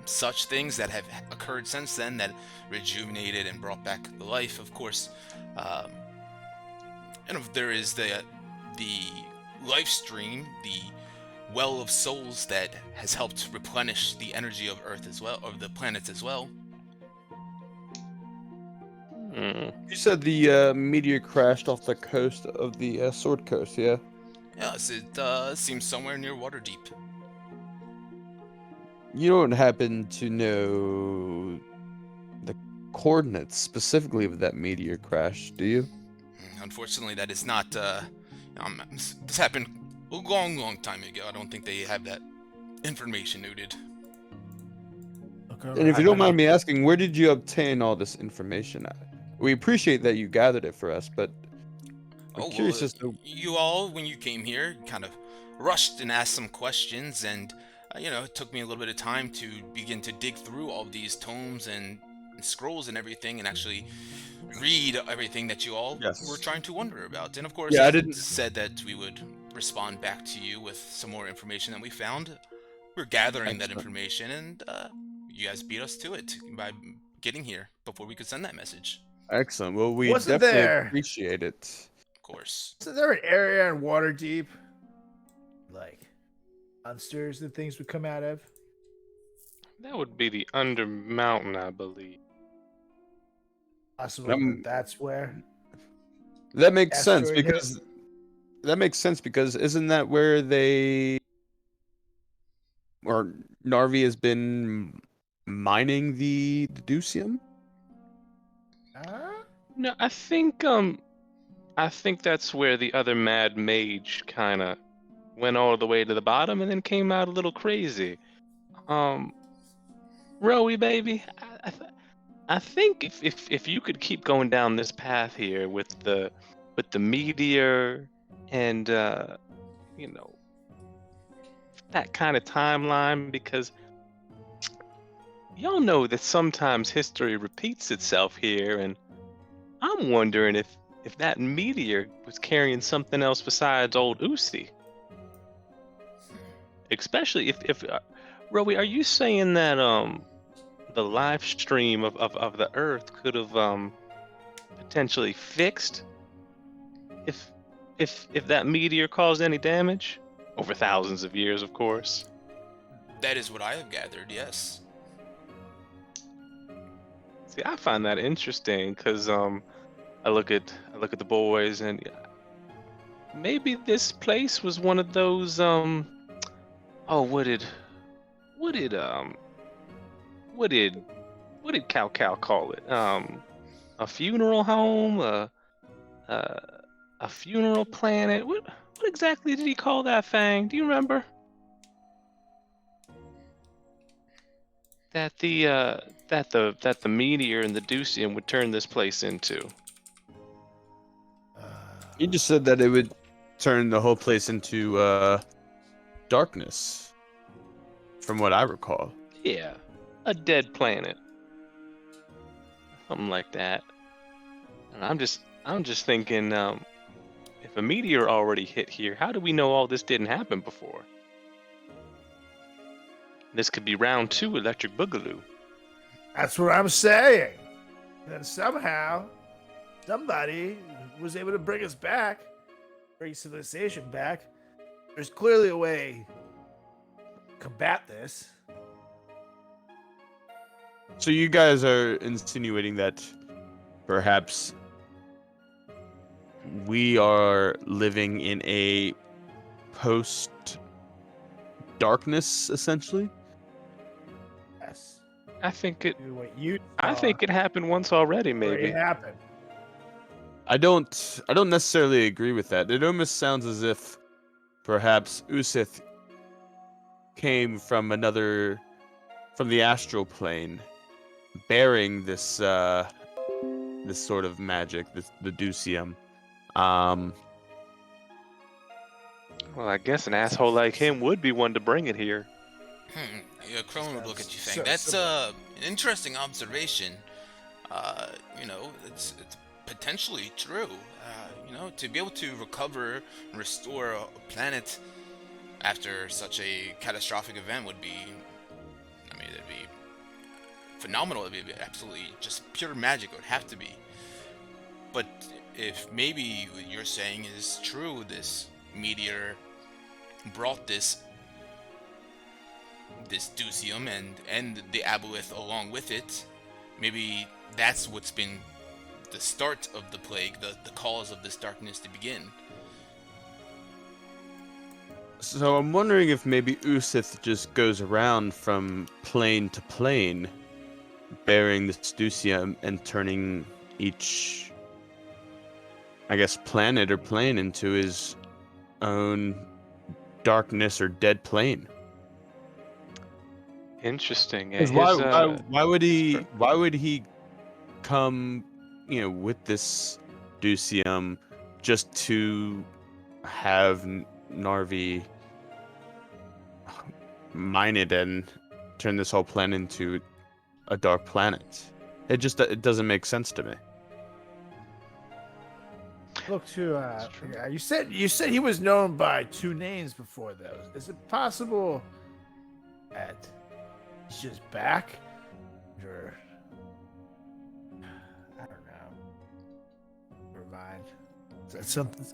such things that have occurred since then that rejuvenated and brought back the life. Of course, there is the life stream, the well of souls that has helped replenish the energy of Earth as well, of the planets as well. You said the meteor crashed off the coast of the Sword Coast, yeah? Yes, it seems somewhere near Waterdeep. You don't happen to know the coordinates specifically of that meteor crash, do you? Unfortunately, that is not. This happened a long time ago. I don't think they have that information noted. Okay, And if you don't mind me asking, where did you obtain all this information at? We appreciate that you gathered it for us, but I'm curious as to... You all, when you came here, kind of rushed and asked some questions, and it took me a little bit of time to begin to dig through all these tomes and scrolls and everything, and actually read everything that you all were trying to wonder about. And of course, Yeah, I didn't said that we would respond back to you with some more information that we found. We're gathering that information, and you guys beat us to it by getting here before we could send that message. Excellent. Well, we Wasn't definitely there- appreciate it. Of course. Is there an area in Waterdeep, like monsters and things would come out of? That would be the Under Mountain, I believe. Possible that's where That makes sense asteroid hit. because isn't that where they or Narvi has been mining the Ducium? No, I think that's where the other mad mage kind of went all the way to the bottom and then came out a little crazy. Rowie baby, I think if you could keep going down this path here with the meteor and you know, that kind of timeline, because y'all know that sometimes history repeats itself here, and I'm wondering if that meteor was carrying something else besides old Usi. Especially if Rowie, are you saying that the live stream of the Earth could have potentially fixed if that meteor caused any damage over thousands of years, of course? That is what I have gathered. Yes. See, I find that interesting because I look at the boys, and maybe this place was one of those what did Cow call it? A funeral home, a funeral planet. What exactly did he call that thing? Do you remember? That the meteor and the Ducium would turn this place into. You just said that it would turn the whole place into darkness, from what I recall. Yeah, a dead planet, something like that. And I'm just thinking, if a meteor already hit here, how do we know all this didn't happen before? This could be round 2 Electric Boogaloo. That's what I'm saying. And somehow, somebody was able to bring us back, bring civilization back. There's clearly a way to combat this. So you guys are insinuating that perhaps we are living in a post-darkness, essentially? Yes. I think it Do what you happened once already, already maybe. happened. I don't necessarily agree with that. It almost sounds as if perhaps Usith came from the astral plane, bearing this this sort of magic, the Ducium. Well, I guess an asshole like him would be one to bring it here. Yeah, Crone would look at you, Fang. So That's similar. an interesting observation. It's potentially true. To be able to recover and restore a planet after such a catastrophic event would be, it'd be phenomenal. It'd be absolutely just pure magic. It would have to be. But if maybe what you're saying is true, this meteor brought this Ducium and the Aboleth along with it, maybe that's what's been the start of the plague, the cause of this darkness to begin. So I'm wondering if maybe Usith just goes around from plane to plane, bearing this Ducium and turning each, I guess, planet or plane into his own darkness or dead plane. Interesting. Because why would he come, with this Ducium just to have Narvi mine it and turn this whole planet into a dark planet? It doesn't make sense to me. Look to yeah, you said he was known by 2 names before those. Is it possible that he's just back? Or I don't know. Never mind. Is that something?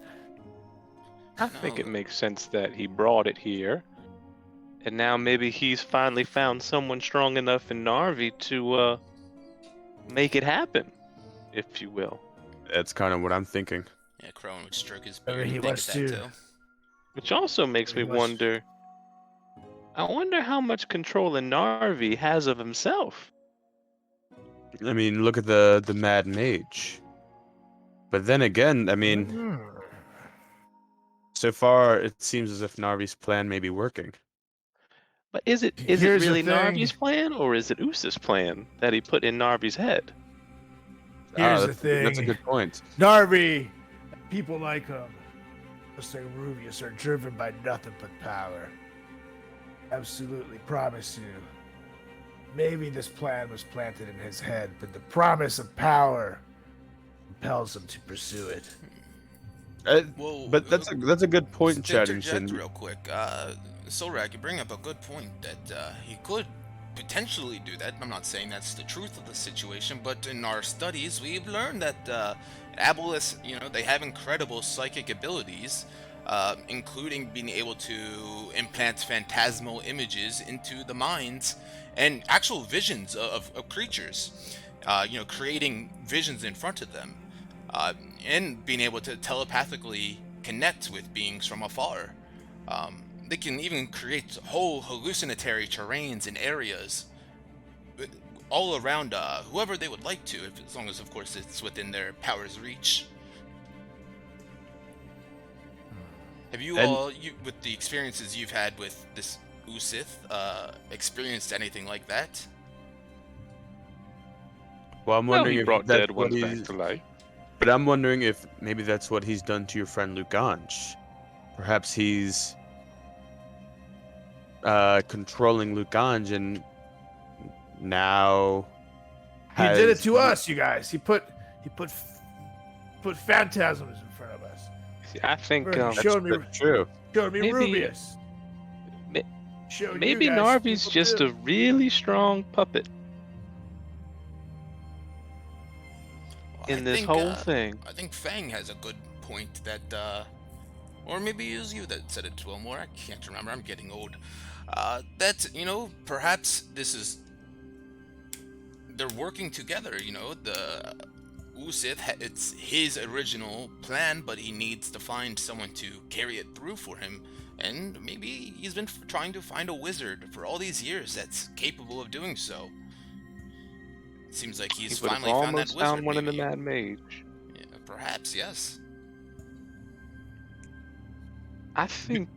I think it makes sense that he brought it here, and now maybe he's finally found someone strong enough in Narvi to make it happen. if you will. That's kind of what I'm thinking. Yeah, Crone would stroke his I mean, beard he and think wants of that to- too. Which also makes me He must- wonder. I wonder how much control Narvi has of himself. I mean, look at the Mad Mage. But then again, I mean, Hmm. so far it seems as if Narvi's plan may be working. But is it Here's the really thing. Narvi's plan, or is it Usa's plan that he put in Narvi's head? Here's the That's a thing. good point. Narvi, people like him, just like Rubius, are driven by nothing but power. Absolutely promise you. Maybe this plan was planted in his head, but the promise of power compels him to pursue it. Well, But that's a good point, to interject Chatterton. real quick, Solrak, you bring up a good point that he could potentially do that. I'm not saying that's the truth of the situation, but in our studies, we've learned that Aboleths, they have incredible psychic abilities, including being able to implant phantasmal images into the minds and actual visions of creatures, creating visions in front of them. And being able to telepathically connect with beings from afar. They can even create whole hallucinatory terrains and areas all around whoever they would like to, as long as, of course, it's within their power's reach. Have you all, with the experiences you've had with this Usith, experienced anything like that? Well, I'm Well, wondering he if brought that's dead what ones back he's. to life. But I'm wondering if maybe that's what he's done to your friend Luganj. Perhaps he's controlling Luganj and now He did it has- to us, you guys. He put phantasms in front of us. See, I think Right, That's, showed me- that's true. Showed me Maybe- Rubius. ma- Showed maybe you guys Narvi's people just too. a really strong puppet Well, in I this think, whole thing. I think Fang has a good point that, or maybe it was you that said it to him, or I can't remember, I'm getting old. That, perhaps this is, they're working together, the Usith, it's his original plan, but he needs to find someone to carry it through for him, and maybe he's been trying to find a wizard for all these years that's capable of doing so. Seems like he's He would have finally found that almost wizard, found one in the maybe. Mad Mage. Yeah, perhaps, yes. I think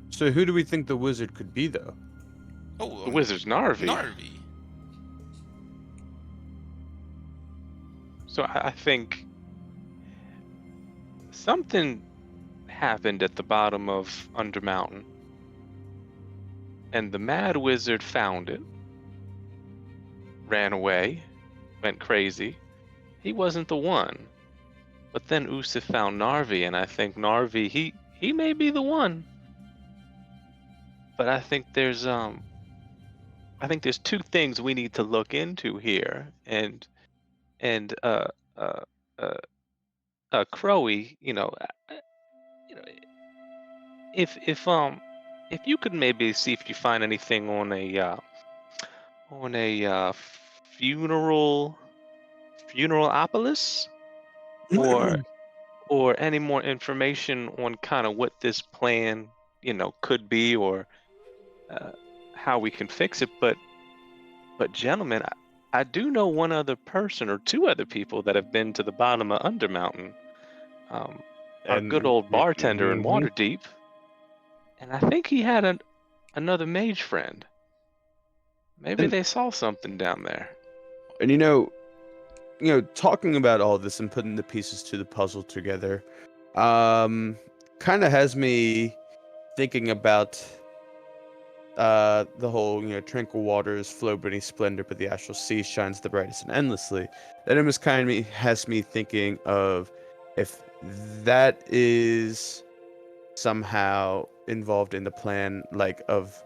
So who do we think the wizard could be, though? Oh, the wizard's Narvi. Narvi. So I think something happened at the bottom of Undermountain, and the Mad Wizard found it, ran away, went crazy. He wasn't the one. But then Usif found Narvi, and I think Narvi, he may be the one. But I think there's two things we need to look into here, and Crowy, if you could maybe see if you find anything on a funeralopolis, or any more information on kind of what this plan, could be, or how we can fix it. But gentlemen, I do know one other person or two other people that have been to the bottom of Undermountain. Our good old bartender in Waterdeep, and I think he had another mage friend. Maybe And- they saw something down there. And talking about all this and putting the pieces to the puzzle together, kind of has me thinking about the whole, tranquil waters flow beneath splendor, but the astral sea shines the brightest and endlessly. That almost kind of has me thinking of if that is somehow involved in the plan, like of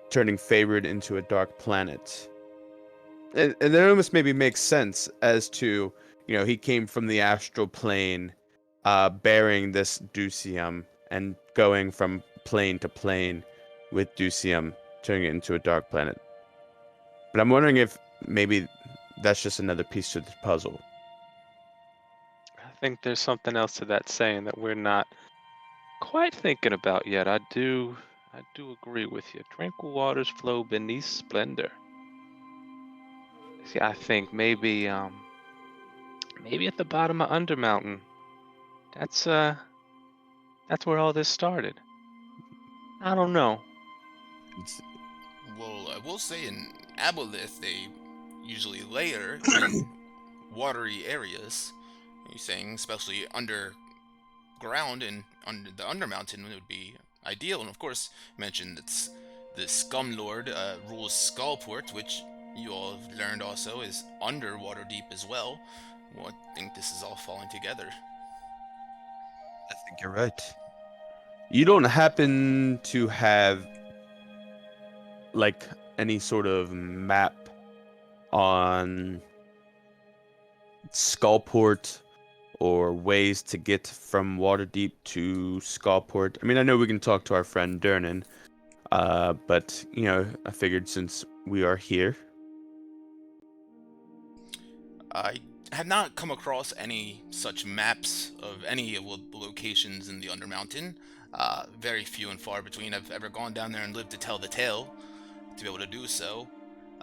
turning Favored into a dark planet. And that almost maybe makes sense as to, he came from the astral plane, bearing this Ducium and going from plane to plane with Ducium, turning it into a dark planet. But I'm wondering if maybe that's just another piece to the puzzle. I think there's something else to that saying that we're not quite thinking about yet. I do agree with you. Tranquil waters flow beneath splendor. See, I think maybe at the bottom of Undermountain. That's where all this started. I don't know. It's, Well, I will say in Aboleth, they usually layer in watery areas. You're saying, especially underground and under the Undermountain would be ideal. And of course, you mentioned it's the Scum Lord rules Skullport, which you all have learned also is under Waterdeep as well. Well, I think this is all falling together. I think you're right. You don't happen to have like any sort of map on Skullport or ways to get from Waterdeep to Skullport? I mean, I know we can talk to our friend Durnan, but I figured since we are here. I have not come across any such maps of any of the locations in the Undermountain. Very few and far between. I've ever gone down there and lived to tell the tale to be able to do so.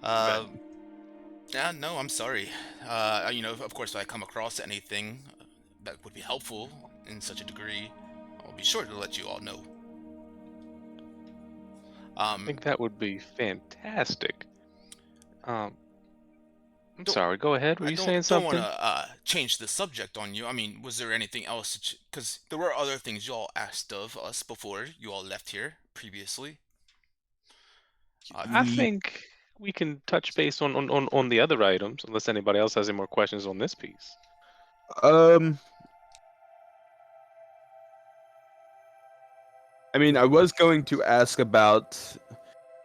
Yeah, no, I'm sorry. Of course, if I come across anything that would be helpful in such a degree, I'll be sure to let you all know. I think that would be fantastic. I'm sorry, go ahead. Were I you don't saying don't want something? to change the subject on you. I mean, was there anything else? Because there were other things you all asked of us before you all left here previously. I think we can touch base on the other items, unless anybody else has any more questions on this piece. I mean, I was going to ask about,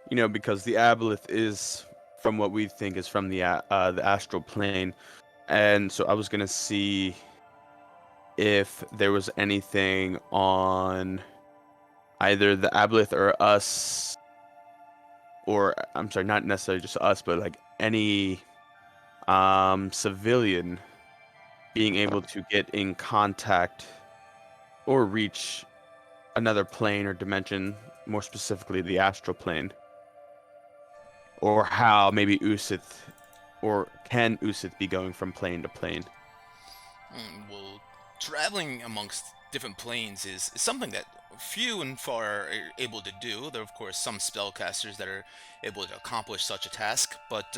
because the aboleth is from what we think is from the astral plane, and so I was gonna see if there was anything on either the aboleth or us, or I'm sorry, not necessarily just us, but like any civilian being able to get in contact or reach another plane or dimension, more specifically the astral plane, or how maybe Usith, or can Usith be going from plane to plane? Well, traveling amongst different planes is something that few and far are able to do. There are, of course, some spellcasters that are able to accomplish such a task, but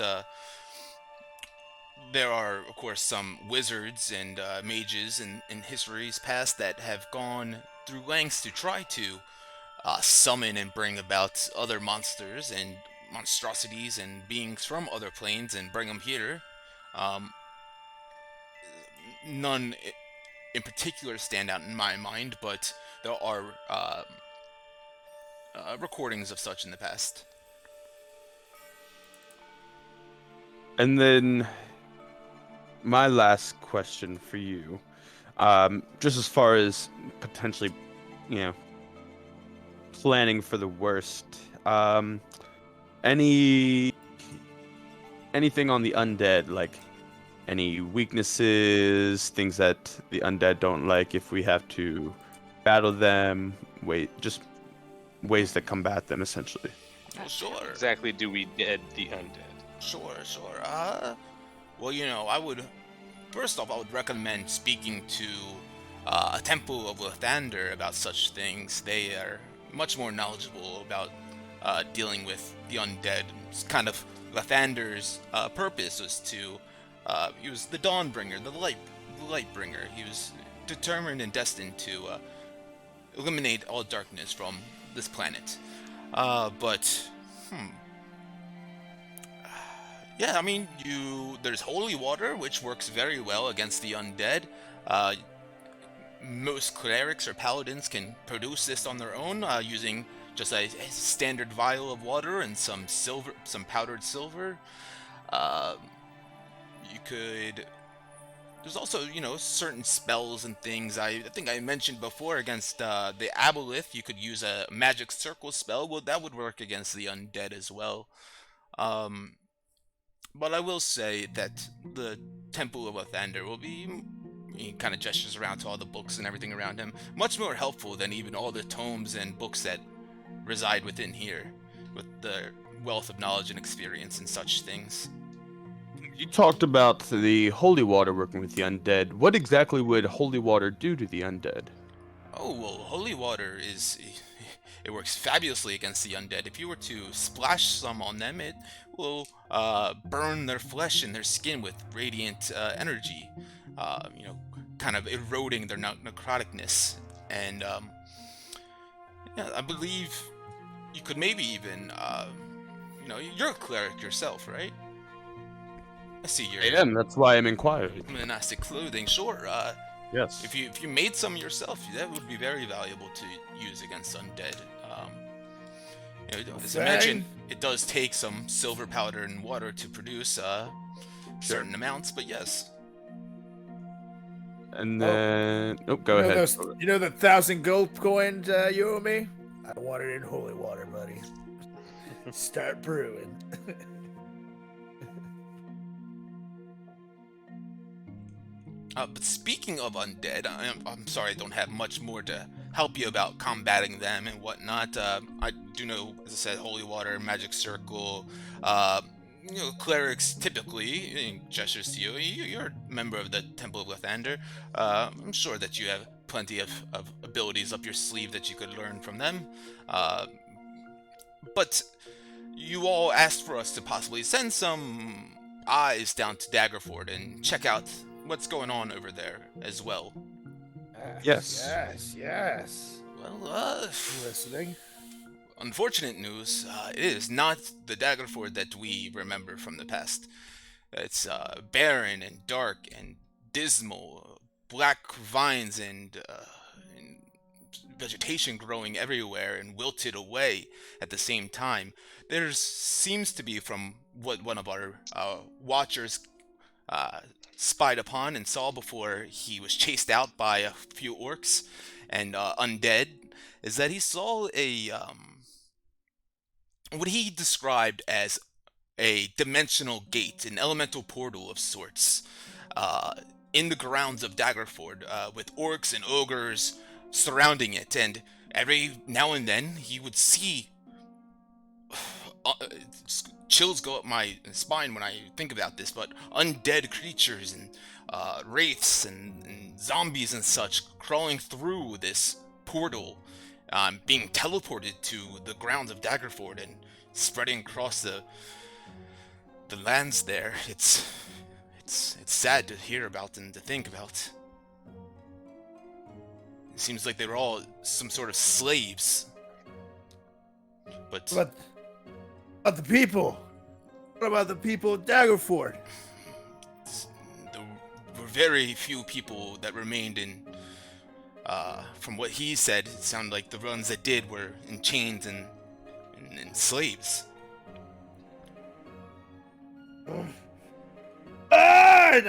there are, of course, some wizards and mages in history's past that have gone through lengths to try to summon and bring about other monsters and monstrosities and beings from other planes and bring them here. Um, None in particular stand out in my mind, but there are recordings of such in the past. And then my last question for you, just as far as potentially, planning for the worst, anything on the undead, like any weaknesses, things that the undead don't like if we have to battle them, just ways to combat them, essentially. Well, sure. Exactly do we dead the undead? Sure. Well, first off, I would recommend speaking to a Temple of Lathander about such things. They are much more knowledgeable about dealing with the undead. It's kind of Lathander's purpose was to he was the Dawnbringer, the Lightbringer. He was determined and destined to eliminate all darkness from this planet. Yeah, I mean, there's holy water, which works very well against the undead. Most clerics or paladins can produce this on their own using just a standard vial of water and some powdered silver. You could. There's also, certain spells and things. I think I mentioned before against the Aboleth, you could use a magic circle spell. Well, that would work against the undead as well. But I will say that the Temple of Lathander will be, he kind of gestures around to all the books and everything around him, much more helpful than even all the tomes and books that reside within here, with the wealth of knowledge and experience and such things. You talked about the holy water working with the undead. What exactly would holy water do to the undead? Oh, well, holy water it works fabulously against the undead. If you were to splash some on them, it will burn their flesh and their skin with radiant energy, kind of eroding their necroticness. And yeah, I believe you could maybe even, you're a cleric yourself, right? I see you're I am. That's why I'm inquiring. monastic clothing. Sure. Yes. If you made some yourself, that would be very valuable to use against undead. As I mentioned, it does take some silver powder and water to produce certain amounts, but yes. And then, go ahead. You know the 1,000 gold coins you owe me? I want it in holy water, buddy. Start brewing. But speaking of undead, I'm sorry I don't have much more to help you about combating them and whatnot. I do know, as I said, holy water, magic circle. Clerics typically, gestures to you. You're a member of the Temple of Lathander. I'm sure that you have plenty of abilities up your sleeve that you could learn from them. But you all asked for us to possibly send some eyes down to Daggerford and check out what's going on over there as well. Yes. Yes. Well, Listening. unfortunate news, it is not the Daggerford that we remember from the past. It's barren and dark and dismal, black vines and vegetation growing everywhere and wilted away at the same time. There seems to be, from what one of our watchers spied upon and saw before he was chased out by a few orcs and undead, is that he saw a what he described as a dimensional gate, an elemental portal of sorts, in the grounds of Daggerford, with orcs and ogres surrounding it, and every now and then he would see chills go up my spine when I think about this, but undead creatures and wraiths and zombies and such crawling through this portal, being teleported to the grounds of Daggerford and spreading across the lands there. It's sad to hear about and to think about. It seems like they were all some sort of slaves. But What about the people? What about the people of Daggerford? there were very few people that remained in. From what he said, it sounded like the ones that did were in chains and slaves. And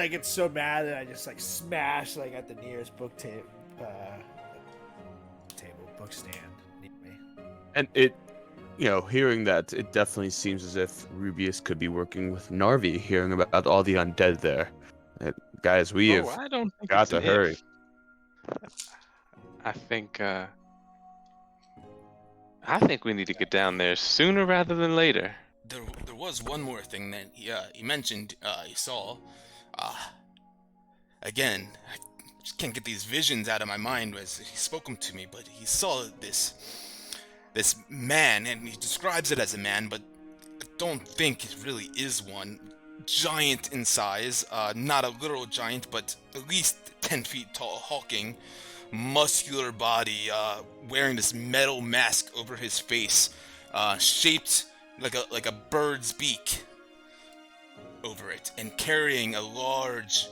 I get so mad that I just like smash like at the nearest book book stand near me. And it, hearing that, it definitely seems as if Rubius could be working with Narvi, hearing about all the undead there. Guys, we have I don't think got it's to an hurry. if. I think we need to get down there sooner rather than later. There was one more thing that he mentioned he saw. Again, I just can't get these visions out of my mind as he spoke them to me, but he saw this man, and he describes it as a man, but I don't think it really is one. Giant in size, not a literal giant, but at least 10 feet tall, hulking, muscular body, wearing this metal mask over his face, shaped like a bird's beak over it, and carrying a large,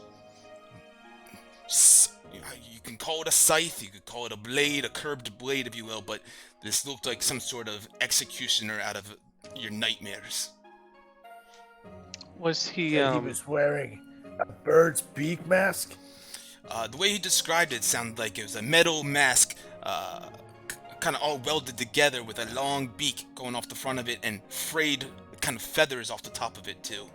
you can call it a scythe, you could call it a blade, a curved blade if you will, but this looked like some sort of executioner out of your nightmares. Was he? He was wearing a bird's beak mask. The way he described it sounded like it was a metal mask, kind of all welded together with a long beak going off the front of it and frayed kind of feathers off the top of it too.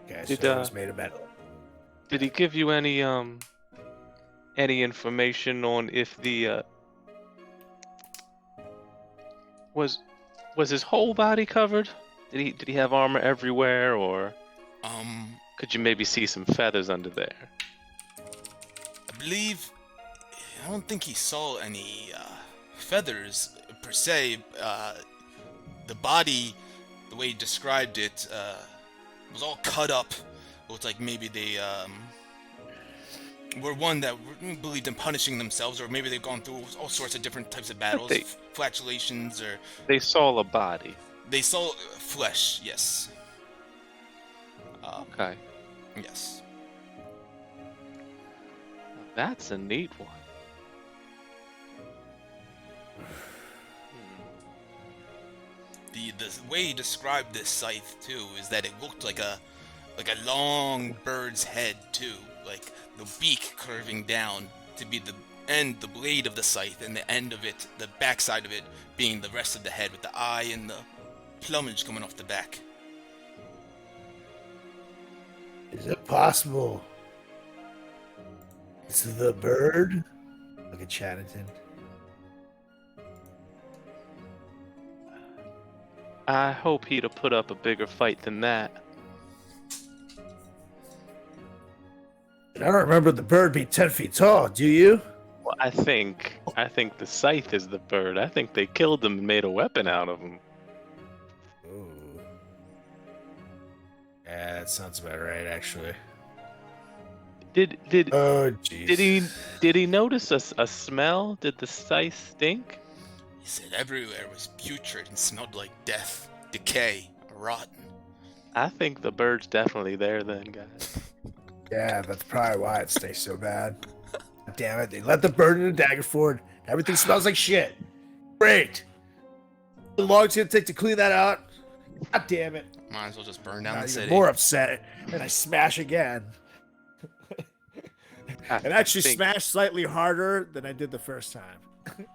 Okay, Did, so it was made of metal. Did he give you any information on if the was his whole body covered? Did he have armor everywhere, or could you maybe see some feathers under there? I believe, I don't think he saw any feathers per se. The body, the way he described it, was all cut up. Looked like maybe they were one that believed in punishing themselves, or maybe they've gone through all sorts of different types of battles, flatulations, or... They saw a body. They saw flesh, yes. Okay. Yes. That's a neat one. The way he described this scythe too is that it looked like a long bird's head too, like the beak curving down to be the blade of the scythe, and the end of it, the backside of it, being the rest of the head with the eye and the plumage coming off the back. Is it possible it's the bird? Look at Chatterton. I hope he'd have put up a bigger fight than that. I don't remember the bird being 10 feet tall, do you? Well, I think the scythe is the bird. I think they killed him and made a weapon out of him. Ooh. Yeah, that sounds about right, actually. Did Oh, jeez. did he notice a smell? Did the scythe stink? He said everywhere was putrid and smelled like death, decay, rotten. I think the bird's definitely there then, guys. Yeah, that's probably why it tastes so bad. Damn it, they let the bird in the Daggerford. Everything smells like shit. Great. How long it's gonna take to clean that out? God damn it. Might as well just burn down Now the you're city. more upset, and I smash again. And actually smash slightly harder than I did the first time.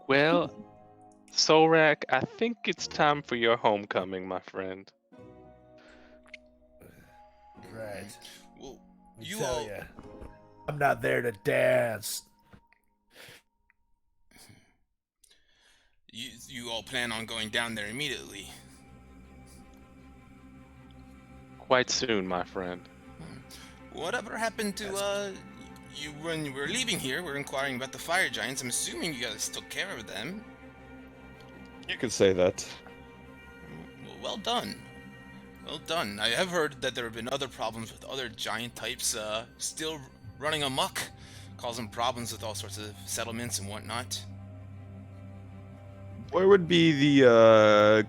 Well, Solrak, I think it's time for your homecoming, my friend. Right. Well, Let me you tell all... ya, I'm not there to dance. You all plan on going down there immediately. Quite soon, my friend. Whatever happened to you when you were leaving here? We're inquiring about the fire giants. I'm assuming you guys took care of them. You could say that. Well done. Well done. I have heard that there have been other problems with other giant types still running amok, causing problems with all sorts of settlements and whatnot. Where would be the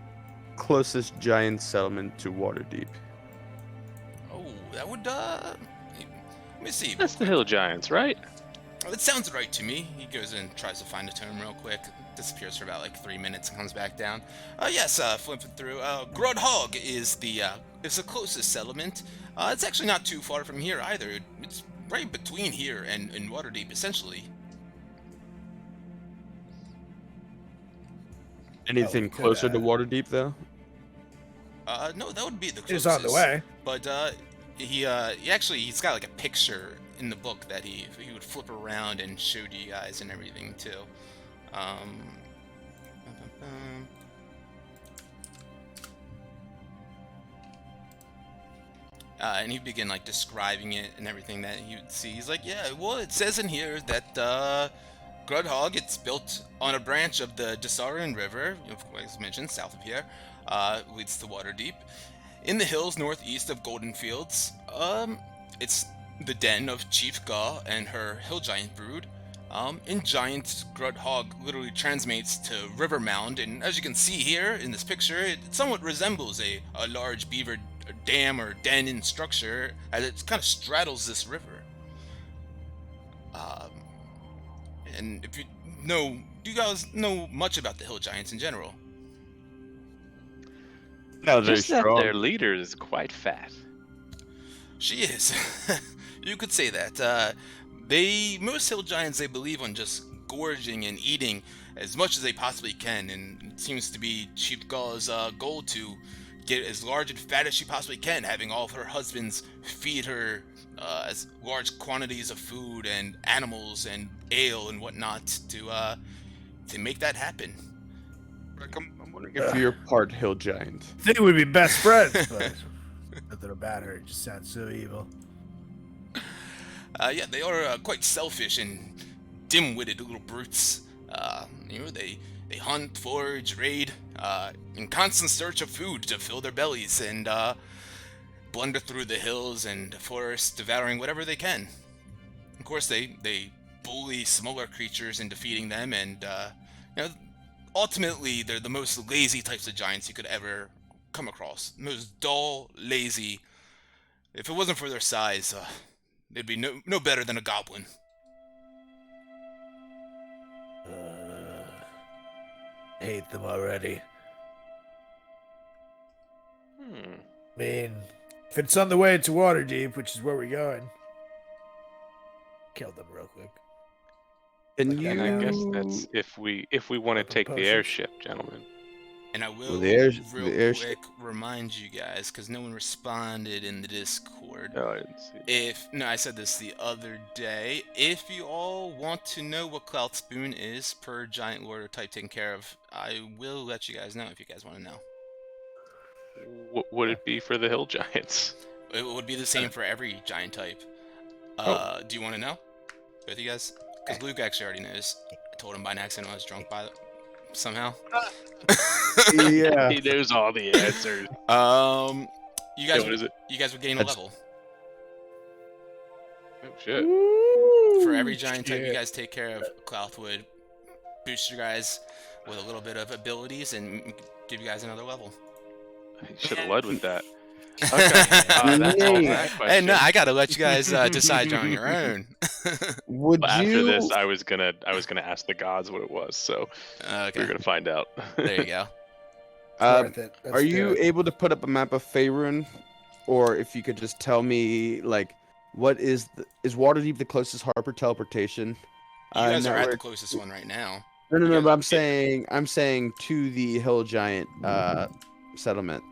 closest giant settlement to Waterdeep? Oh, that would let me see. That's the hill giants, right? Oh, that sounds right to me. He goes and tries to find a term real quick. Disappears for about like 3 minutes and comes back down. Yes, flipping through. Grudhog is the closest settlement. It's actually not too far from here either. It's right between here and Waterdeep, essentially. Anything closer to Waterdeep, though? No, that would be the closest. It's on the way. But he's got like a picture in the book that he would flip around and show to you guys and everything too. And he'd begin like describing it and everything that he would see. He's like, yeah, well, it says in here that Grudhog, it's built on a branch of the Desarian River, as mentioned, south of here, leads to Waterdeep. In the hills northeast of Golden Fields, it's the den of Chief Gaw and her hill giant brood. In giant, Grudhog literally translates to river mound, and as you can see here in this picture, it somewhat resembles a large beaver dam or den in structure, as it kind of straddles this river. And if do you guys know much about the hill giants in general? Not very Just that strong. their leader is quite fat. She is. You could say that. Most hill giants, they believe on just gorging and eating as much as they possibly can, and it seems to be Chief Gaw's goal to get as large and fat as she possibly can, having all of her husbands feed her as large quantities of food and animals and ale and whatnot to make that happen. Rick, I'm wondering if you're part hill giant. I think we'd be best friends, but nothing about her. It just sounds so evil. Yeah, they are quite selfish and dim-witted little brutes. They hunt, forage, raid, in constant search of food to fill their bellies, and blunder through the hills and forests, devouring whatever they can. Of course, they bully smaller creatures in defeating them, and ultimately, they're the most lazy types of giants you could ever come across. Most dull, lazy. If it wasn't for their size, they'd be no better than a goblin. Hate them already. I mean, if it's on the way to Waterdeep, which is where we're going, kill them real quick. And And I guess that's if we want to take the Potions. airship, gentlemen. And I will the airship. quick remind you guys, because no one responded in the Discord. No, I didn't see that. I said this the other day. If you all want to know what Cloud Spoon is per giant lord or type taken care of, I will let you guys know if you guys want to know. What would it be for the hill giants? It would be the same for every giant type. Do you want to know? Both of you guys? Because Luke actually already knows. I told him by an accident when I was drunk somehow. Yeah. He knows all the answers. You guys, What is it? you guys would gain a level. Oh shit! For every giant type you guys take care of, Clouth would boost you guys with a little bit of abilities and give you guys another level. I should have led with that. Okay. That's all that question. Hey, no, I gotta let you guys decide on your own. Would But you? after this, I was gonna ask the gods what it was, so Okay, we're gonna find out. there you go. Worth it. Let's Are do you it. able to put up a map of Faerun, or if you could just tell me like what is Waterdeep the closest harbor teleportation? You guys are at the network? closest one right now. No, you no, guys- but I'm saying to the hill giant settlement.